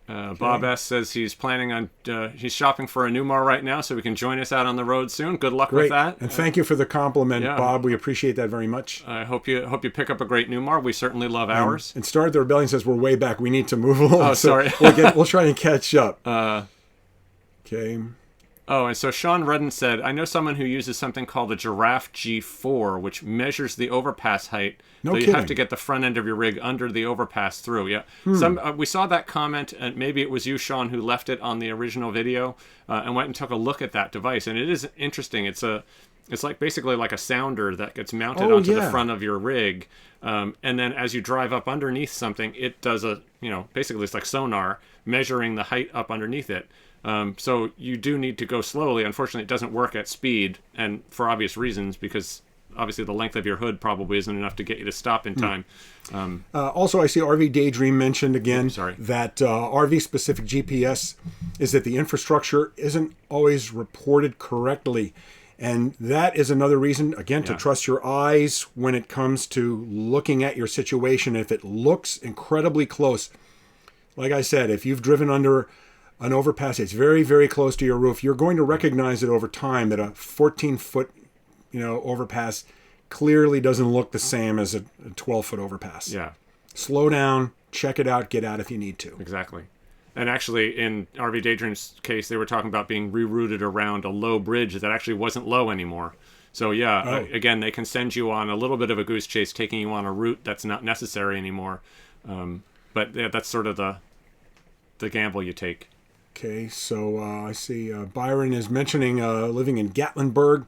Bob S. says he's planning on, he's shopping for a Newmar right now, so we can join us out on the road soon. Good luck with that. And thank you for the compliment, Bob. We appreciate that very much. I hope you pick up a great Newmar. We certainly love ours. And Start the Rebellion says we're way back. We need to move along. Oh, sorry. We'll try and catch up. Okay. Oh, and so Sean Rudden said, I know someone who uses something called the Giraffe G4, which measures the overpass height. No so kidding. You have to get the front end of your rig under the overpass through. Yeah. We saw that comment, and maybe it was you, Sean, who left it on the original video and went and took a look at that device. And it is interesting. It's like basically like a sounder that gets mounted onto the front of your rig. And then as you drive up underneath something, it does basically it's like sonar measuring the height up underneath it. So you do need to go slowly. Unfortunately, it doesn't work at speed, and for obvious reasons, because obviously the length of your hood probably isn't enough to get you to stop in time. Also, I see RV Daydream mentioned again that RV-specific GPS is that the infrastructure isn't always reported correctly. And that is another reason, again, to trust your eyes when it comes to looking at your situation. If it looks incredibly close, like I said, if you've driven under an overpass, it's very, very close to your roof, you're going to recognize it over time that a 14-foot, overpass clearly doesn't look the same as a 12-foot overpass. Yeah. Slow down, check it out, get out if you need to. Exactly. And actually, in RV Daydream's case, they were talking about being rerouted around a low bridge that actually wasn't low anymore. So, again, they can send you on a little bit of a goose chase, taking you on a route that's not necessary anymore. But that's sort of the gamble you take. Okay, so I see Byron is mentioning living in Gatlinburg,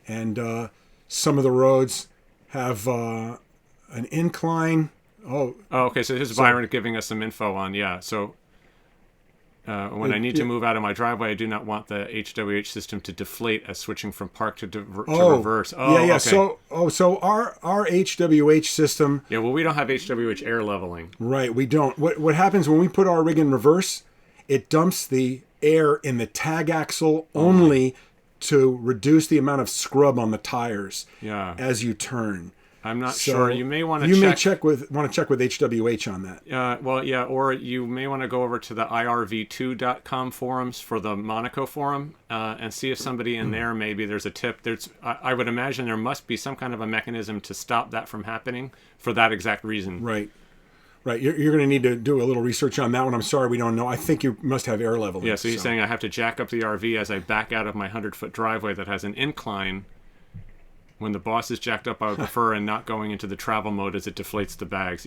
and some of the roads have an incline. Okay, so this is Byron giving us some info on, So when I need to move out of my driveway, I do not want the HWH system to deflate as switching from park to reverse. Okay. So our HWH system. Yeah, well, we don't have HWH air leveling. Right, we don't. What happens when we put our rig in reverse? It dumps the air in the tag axle only to reduce the amount of scrub on the tires as you turn. I'm not sure. You may want to check with HWH on that. Or you may want to go over to the irv2.com forums for the Monaco forum and see if somebody in there, maybe there's a tip. I would imagine there must be some kind of a mechanism to stop that from happening for that exact reason. Right. You're going to need to do a little research on that one. I'm sorry, we don't know. I think you must have air leveling. Yeah, so he's saying I have to jack up the RV as I back out of my 100-foot driveway that has an incline. When the boss is jacked up, I would prefer and not going into the travel mode as it deflates the bags.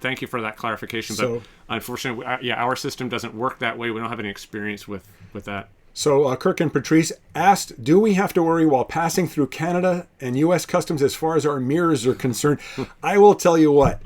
Thank you for that clarification. But unfortunately, our system doesn't work that way. We don't have any experience with that. So Kirk and Patrice asked, do we have to worry while passing through Canada and U.S. customs as far as our mirrors are concerned? I will tell you what,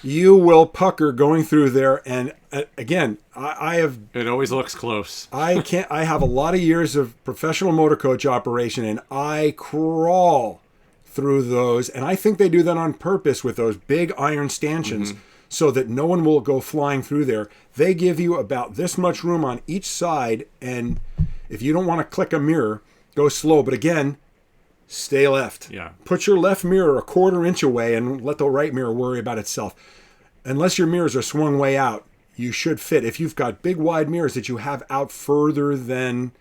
you will pucker going through there. And again, I have... It always looks close. I have a lot of years of professional motor coach operation, and I crawl through those. And I think they do that on purpose with those big iron stanchions so that no one will go flying through there. They give you about this much room on each side, and if you don't want to click a mirror, go slow. But again, stay left. Yeah. Put your left mirror a 1/4 inch away and let the right mirror worry about itself. Unless your mirrors are swung way out, you should fit. If you've got big wide mirrors that you have out further than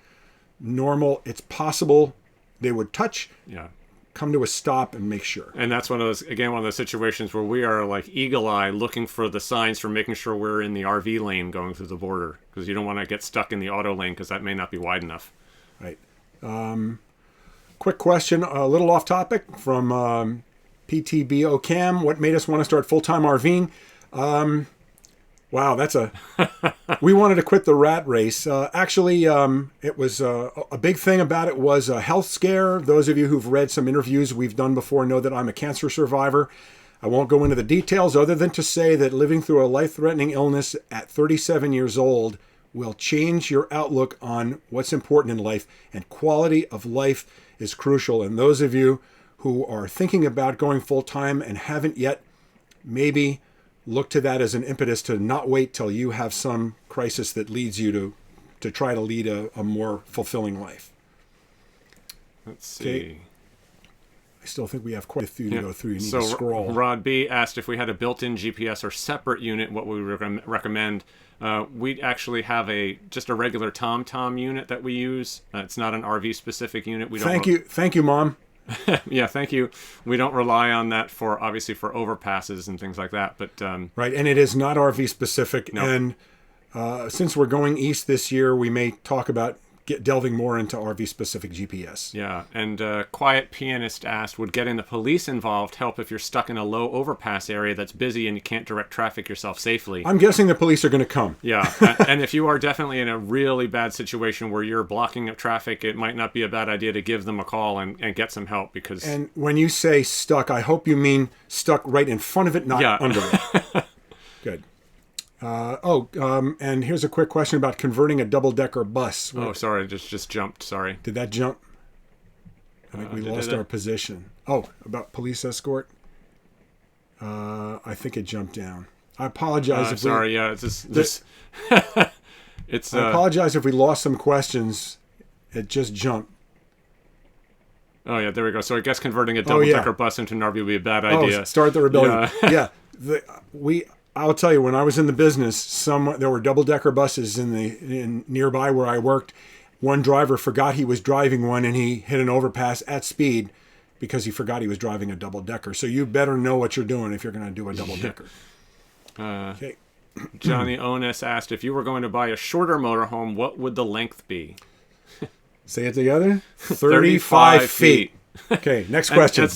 normal, it's possible they would touch. Yeah. come to a stop and make sure. And that's one of those situations where we are like eagle eye looking for the signs for making sure we're in the RV lane going through the border, because you don't want to get stuck in the auto lane because that may not be wide enough. Right. Quick question, a little off topic from PTBO Cam. What made us want to start full-time RVing? Wow, we wanted to quit the rat race. Actually, it was a big thing about it was a health scare. Those of you who've read some interviews we've done before know that I'm a cancer survivor. I won't go into the details other than to say that living through a life-threatening illness at 37 years old will change your outlook on what's important in life, and quality of life is crucial. And those of you who are thinking about going full-time and haven't yet, maybe look to that as an impetus to not wait till you have some crisis that leads you to try to lead a more fulfilling life. Let's see. Okay. I still think we have quite a few to go through. You need to scroll. Rod B asked if we had a built-in GPS or separate unit, what we would recommend. We actually have just a regular TomTom unit that we use. It's not an RV-specific unit. Thank you, Mom. Yeah, thank you. We don't rely on that obviously for overpasses and things like that. But right, and it is not RV specific. No. And since we're going east this year, we may talk about delving more into RV specific GPS. Yeah, and Quiet Pianist asked, would getting the police involved help if you're stuck in a low overpass area that's busy and you can't direct traffic yourself safely? I'm guessing the police are going to come. Yeah, and if you are definitely in a really bad situation where you're blocking up traffic, it might not be a bad idea to give them a call and get some help, because... And when you say stuck, I hope you mean stuck right in front of it, not under it. Good. And here's a quick question about converting a double-decker bus. Oh, sorry, just jumped, sorry. Did that jump? I think we lost our position. Oh, about police escort? I think it jumped down. I apologize if it's it's I apologize if we lost some questions. It just jumped. Oh, yeah, there we go. So I guess converting a double-decker bus into an RV would be a bad idea. Oh, start the rebellion. Yeah. I'll tell you, when I was in the business, there were double-decker buses in nearby where I worked. One driver forgot he was driving one, and he hit an overpass at speed because he forgot he was driving a double-decker. So you better know what you're doing if you're going to do a double-decker. Okay. Johnny Ones asked, if you were going to buy a shorter motorhome, what would the length be? Say it together. 35 feet. Okay, next question.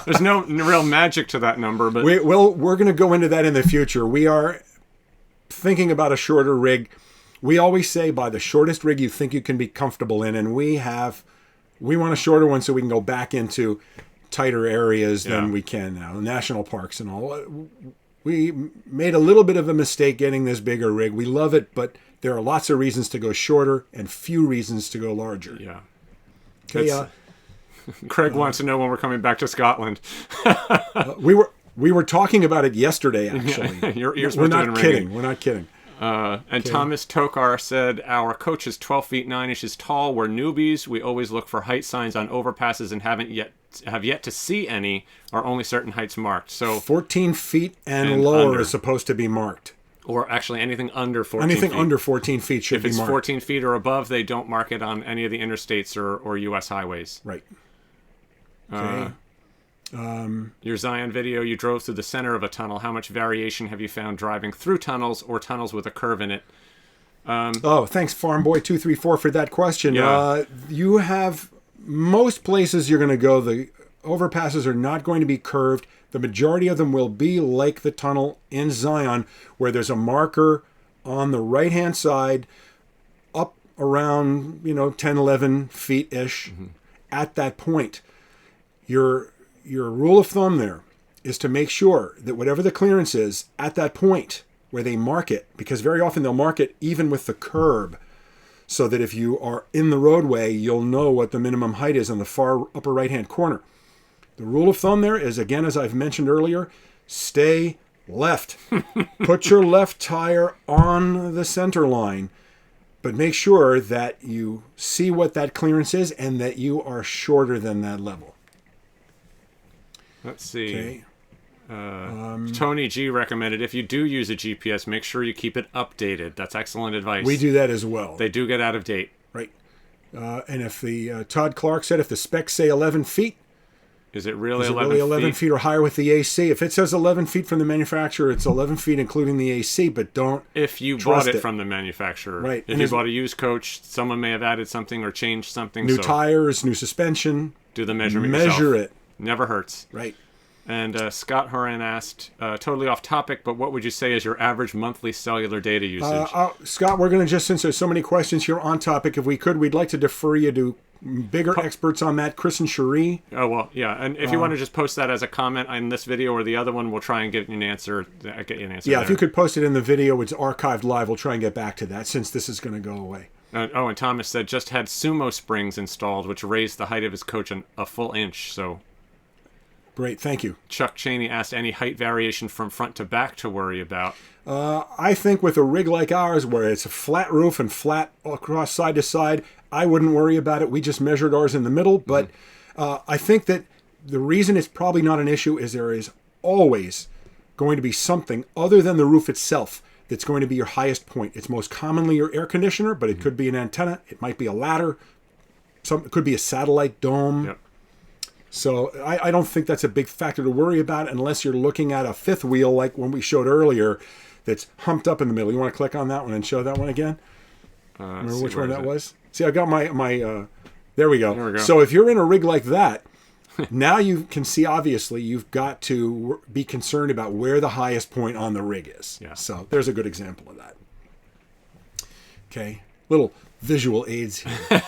There's no real magic to that number, but we're going to go into that in the future. We are thinking about a shorter rig. We always say buy the shortest rig you think you can be comfortable in, and we want a shorter one so we can go back into tighter areas than we can now, national parks and all. We made a little bit of a mistake getting this bigger rig. We love it, but there are lots of reasons to go shorter and few reasons to go larger. Yeah. Okay. Craig wants to know when we're coming back to Scotland. We were talking about it yesterday, actually. Your ears We're not kidding. We're not kidding. And Thomas Tokar said, our coach is 12 feet 9 inches tall. We're newbies. We always look for height signs on overpasses and have yet to see any, or only certain heights marked. So 14 feet and lower under is supposed to be marked. Or actually anything under 14 feet. Anything under 14 feet should be marked. If it's 14 feet or above, they don't mark it on any of the interstates or U.S. highways. Right. Okay. Your Zion video, you drove through the center of a tunnel. How much variation have you found driving through tunnels or tunnels with a curve in it? Thanks, FarmBoy234, for that question. Yeah. You have most places you're going to go, the overpasses are not going to be curved. The majority of them will be like the tunnel in Zion, where there's a marker on the right-hand side up around 10, 11 feet-ish at that point. Your rule of thumb there is to make sure that whatever the clearance is at that point where they mark it, because very often they'll mark it even with the curb, so that if you are in the roadway, you'll know what the minimum height is on the far upper right-hand corner. The rule of thumb there is, again, as I've mentioned earlier, stay left. Put your left tire on the center line, but make sure that you see what that clearance is and that you are shorter than that level. Let's see. Okay. Tony G recommended, if you do use a GPS, make sure you keep it updated. That's excellent advice. We do that as well. They do get out of date. Right. And if Todd Clark said if the specs say 11 feet, Is it really Is it 11 really 11 feet? feet or higher with the AC? If it says 11 feet from the manufacturer, it's 11 feet including the AC, but don't If you trust bought it from the manufacturer. Right. If And you is- bought a used coach, someone may have added something or changed something. New so tires, new suspension. do the measurement Measure yourself. it. Never hurts. Right. And Scott Horan asked, totally off topic, but what would you say is your average monthly cellular data usage? Scott, we're going to just, since there's so many questions here on topic, if we could, we'd like to defer you to bigger experts on that, Chris and Cherie. Oh, well, yeah. And if you want to just post that as a comment on this video or the other one, we'll try and get you an answer. Yeah, there. if you could post it in the video, it's archived live. We'll try and get back to that since this is going to go away. And Thomas said just had sumo springs installed, which raised the height of his coach a full inch. So Great, thank you. Chuck Cheney asked any height variation from front to back to worry about. I think with a rig like ours, where it's a flat roof and flat across side to side, I wouldn't worry about it. We just measured ours in the middle. But I think that the reason it's probably not an issue is there is always going to be something other than the roof itself that's going to be your highest point. It's most commonly your air conditioner, but it could be an antenna. It might be a ladder. It could be a satellite dome. Yep. So I don't think that's a big factor to worry about unless you're looking at a fifth wheel like when we showed earlier that's humped up in the middle. You want to click on that one and show that one again? Remember which one that was? See, I got my there we go. There we go. So if you're in a rig like that, now you can see obviously you've got to be concerned about where the highest point on the rig is. Yeah. So there's a good example of that. Okay, little visual aids here.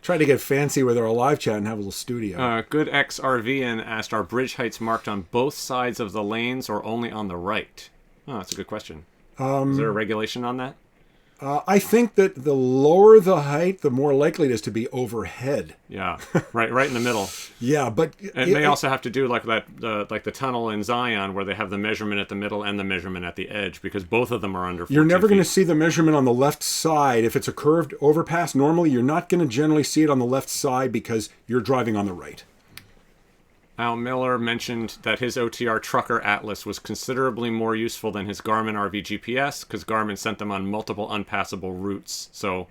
Try to get fancy with our live chat and have a little studio. Good XRVN asked, are bridge heights marked on both sides of the lanes or only on the right? Oh, that's a good question. Is there a regulation on that? I think that the lower the height, the more likely it is to be overhead. Yeah, right in the middle. Yeah, but It may also have to do like that, like the tunnel in Zion, where they have the measurement at the middle and the measurement at the edge, because both of them are under 14 you're never going to feet. see the measurement on the left side. If it's a curved overpass, normally you're not going to generally see it on the left side because you're driving on the right. Al Miller mentioned that his OTR Trucker Atlas was considerably more useful than his Garmin RV GPS because Garmin sent them on multiple unpassable routes. So,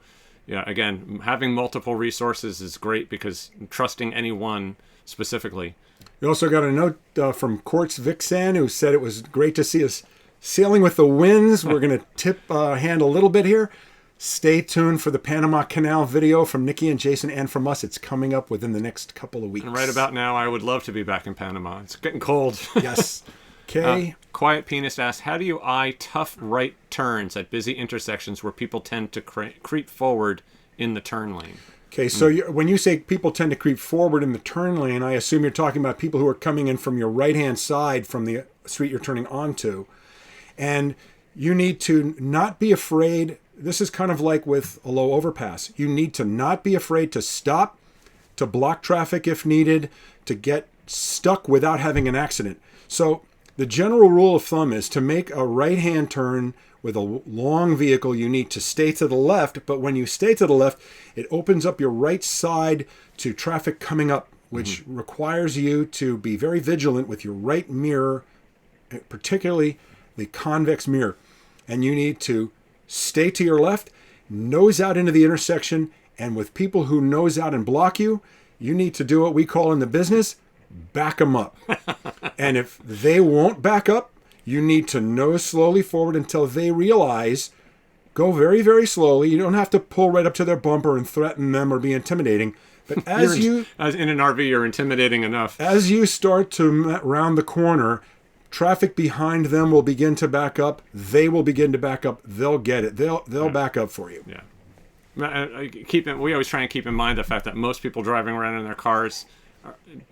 yeah, again, having multiple resources is great because trusting any one specifically. We also got a note from Quartz Vixen who said it was great to see us sailing with the winds. We're going to tip hand a little bit here. Stay tuned for the Panama Canal video from Nikki and Jason and from us. It's coming up within the next couple of weeks. And right about now, I would love to be back in Panama. It's getting cold. Yes. Okay. Quiet Penis asked, how do you eye tough right turns at busy intersections where people tend to creep forward in the turn lane? Okay, so when you say people tend to creep forward in the turn lane, I assume you're talking about people who are coming in from your right-hand side from the street you're turning onto. And you need to not be afraid. This is kind of like with a low overpass. You need to not be afraid to stop, to block traffic if needed, to get stuck without having an accident. So the general rule of thumb is to make a right-hand turn with a long vehicle, you need to stay to the left. But when you stay to the left, it opens up your right side to traffic coming up, which requires you to be very vigilant with your right mirror, particularly the convex mirror. And you need to stay to your left, nose out into the intersection, and with people who nose out and block you, you need to do what we call in the business, back them up. And if they won't back up, you need to nose slowly forward until they realize, go very, very slowly. You don't have to pull right up to their bumper and threaten them or be intimidating. But as in an RV, you're intimidating enough. As you start to round the corner, traffic behind them will begin to back up. They will begin to back up. They'll get it. They'll back up for you. Yeah. We always try and keep in mind the fact that most people driving around in their cars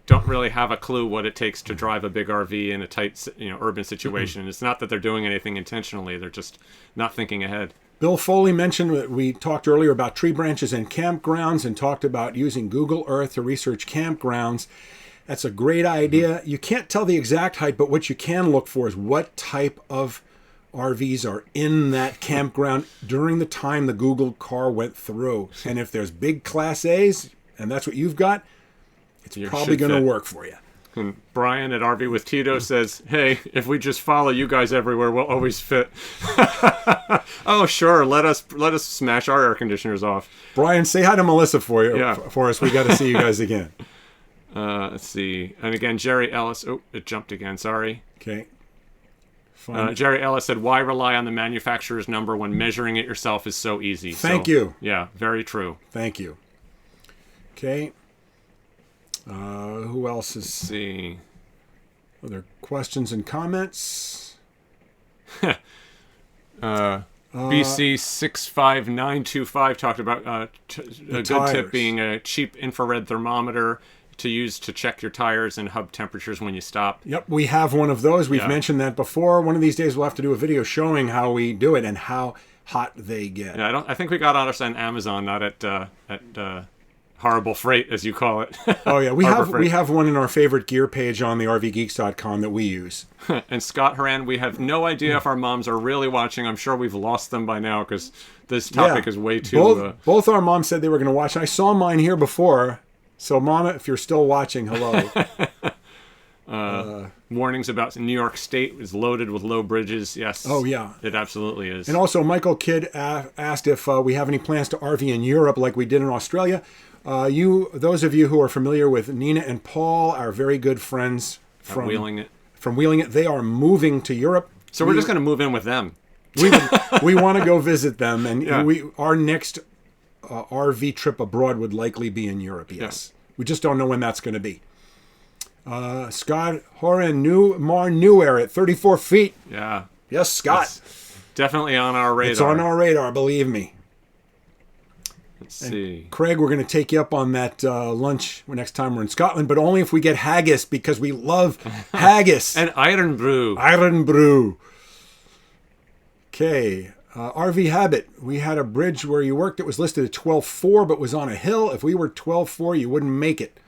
don't really have a clue what it takes to drive a big RV in a tight, urban situation. It's not that they're doing anything intentionally; they're just not thinking ahead. Bill Foley mentioned that we talked earlier about tree branches and campgrounds, and talked about using Google Earth to research campgrounds. That's a great idea. You can't tell the exact height, but what you can look for is what type of RVs are in that campground during the time the Google car went through. And if there's big Class A's, and that's what you've got, it's probably going to work for you. And Brian at RV with Tito says, hey, if we just follow you guys everywhere, we'll always fit. Oh, sure. Let us smash our air conditioners off. Brian, say hi to Melissa for Yeah. us. We got to see you guys again. Let's see. And again, Jerry Ellis. Oh, it jumped again. Sorry. Okay. Jerry Ellis said, "Why rely on the manufacturer's number when measuring it yourself is so easy?" Thank you. Yeah, very true. Thank you. Okay. Who else is... Let's see. Other questions and comments? BC65925 talked about a good tip being a cheap infrared thermometer to use to check your tires and hub temperatures when you stop. Yep, we have one of those. We've mentioned that before. One of these days we'll have to do a video showing how we do it and how hot they get. Yeah, I think we got ours on Amazon, not at Horrible Freight, as you call it. Oh yeah, we have one in our favorite gear page on the RVgeeks.com that we use. And Scott Horan, we have no idea if our moms are really watching. I'm sure we've lost them by now because this topic is way too... Both our moms said they were going to watch. I saw mine here before. So, Mama, if you're still watching, hello. Warnings about New York State is loaded with low bridges. Yes. Oh, yeah. It absolutely is. And also, Michael Kidd asked if we have any plans to RV in Europe like we did in Australia. Those of you who are familiar with Nina and Paul, our very good friends from Wheeling It. From Wheeling It, they are moving to Europe. So we're just going to move in with them. We want to go visit them, and our next RV trip abroad would likely be in Europe. Yes, we just don't know when that's going to be. Scott Horan, new air at 34 feet. Yeah. Yes, Scott. It's definitely on our radar. It's on our radar, believe me. Let's see. Craig, we're going to take you up on that lunch next time we're in Scotland, but only if we get haggis, because we love haggis. And iron brew. Iron brew. Okay. RV Habit. We had a bridge where you worked. It was listed at 12.4, but was on a hill. If we were 12.4, you wouldn't make it.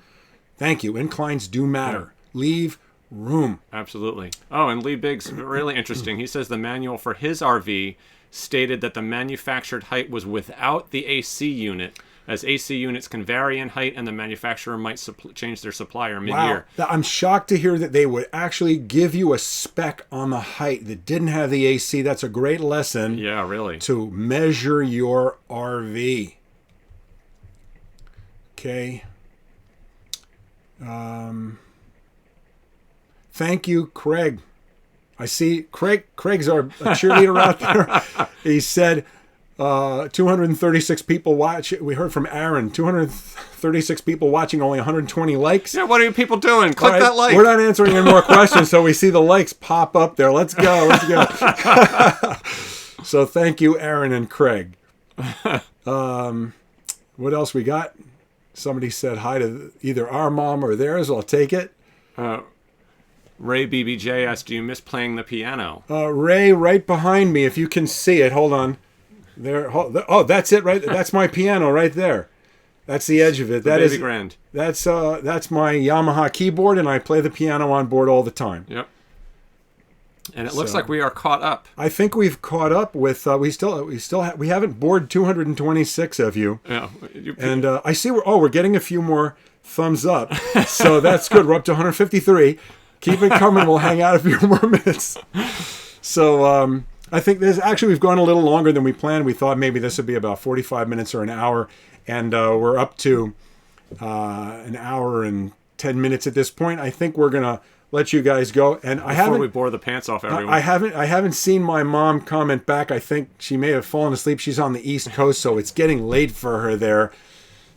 Thank you. Inclines do matter. Yeah. Leave room. Absolutely. Oh, and Lee Biggs, really interesting. He says the manual for his RV stated that the manufactured height was without the AC unit, as AC units can vary in height and the manufacturer might change their supplier mid-year. Wow. I'm shocked to hear that they would actually give you a spec on the height that didn't have the AC. That's a great lesson. Yeah, really. To measure your RV. Okay. Thank you, Craig. I see Craig's a cheerleader out there. He said 236 people watch. We heard from Aaron. 236 people watching, only 120 likes. Yeah, what are you people doing? Click that like. We're not answering any more questions, so we see the likes pop up there. Let's go. Let's go. So thank you, Aaron and Craig. What else we got? Somebody said hi to either our mom or theirs. I'll take it. Ray BBJ asked, "Do you miss playing the piano?" Ray, right behind me, if you can see it. Hold on. There. Oh, that's it, right? That's my piano right there. That's the edge of it. That is grand. That's my Yamaha keyboard, and I play the piano on board all the time. Yep. And it looks like we are caught up. I think we've caught up with. We haven't bored 226 of you. Yeah. And I see we're getting a few more thumbs up, so that's good. We're up to 153. Keep it coming. We'll hang out a few more minutes. So I think we've gone a little longer than we planned. We thought maybe this would be about 45 minutes or an hour, and we're up to an hour and 10 minutes at this point. I think we're gonna let you guys go. And before we bore the pants off everyone, I haven't seen my mom comment back. I think she may have fallen asleep. She's on the East Coast, so it's getting late for her there.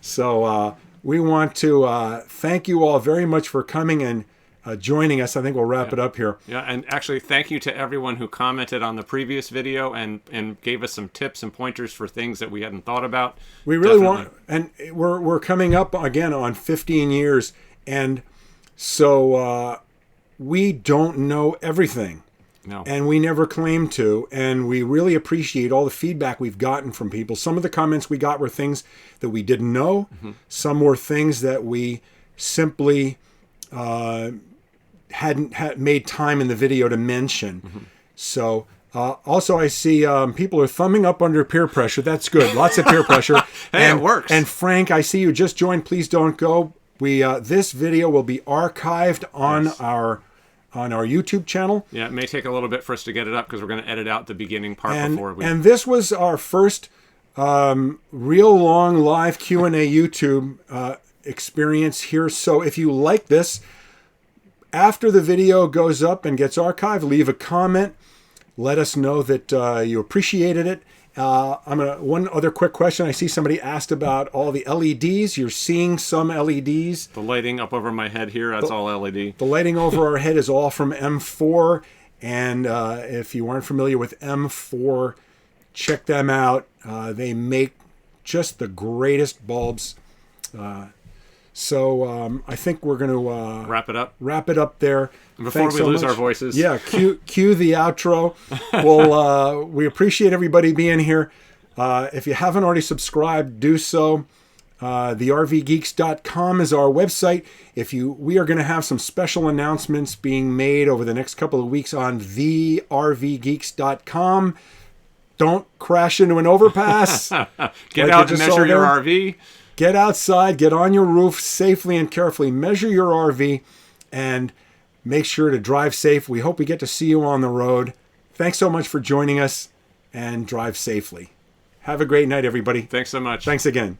So we want to thank you all very much for coming and joining us. I think we'll wrap it up here. Yeah, and actually thank you to everyone who commented on the previous video and gave us some tips and pointers for things that we hadn't thought about. We really want, and we're coming up again on 15 years, and so we don't know everything. No. And we never claim to, and we really appreciate all the feedback we've gotten from people. Some of the comments we got were things that we didn't know. Mm-hmm. Some were things that we simply hadn't made time in the video to mention. Mm-hmm. So also I see people are thumbing up under peer pressure. That's good. Lots of peer pressure. Hey, it works. And Frank, I see you just joined. Please don't go. This video will be archived on our YouTube channel. Yeah, it may take a little bit for us to get it up because we're going to edit out the beginning part before we... And this was our first real long live Q&A YouTube experience here. So if you like this, after the video goes up and gets archived, leave a comment. Let us know that you appreciated it. One other quick question. I see somebody asked about all the LEDs. You're seeing some LEDs. The lighting up over my head here, that's all LED. The lighting over our head is all from M4. And if you aren't familiar with M4, check them out. They make just the greatest bulbs. So I think we're going to wrap it up. Wrap it up there. Before we lose our voices. Yeah, cue the outro. Well, we appreciate everybody being here. If you haven't already subscribed, do so. TheRVgeeks.com is our website. We are going to have some special announcements being made over the next couple of weeks on TheRVgeeks.com. Don't crash into an overpass. Get out and measure your RV. Get outside, get on your roof safely and carefully. Measure your RV and make sure to drive safe. We hope we get to see you on the road. Thanks so much for joining us, and drive safely. Have a great night, everybody. Thanks so much. Thanks again.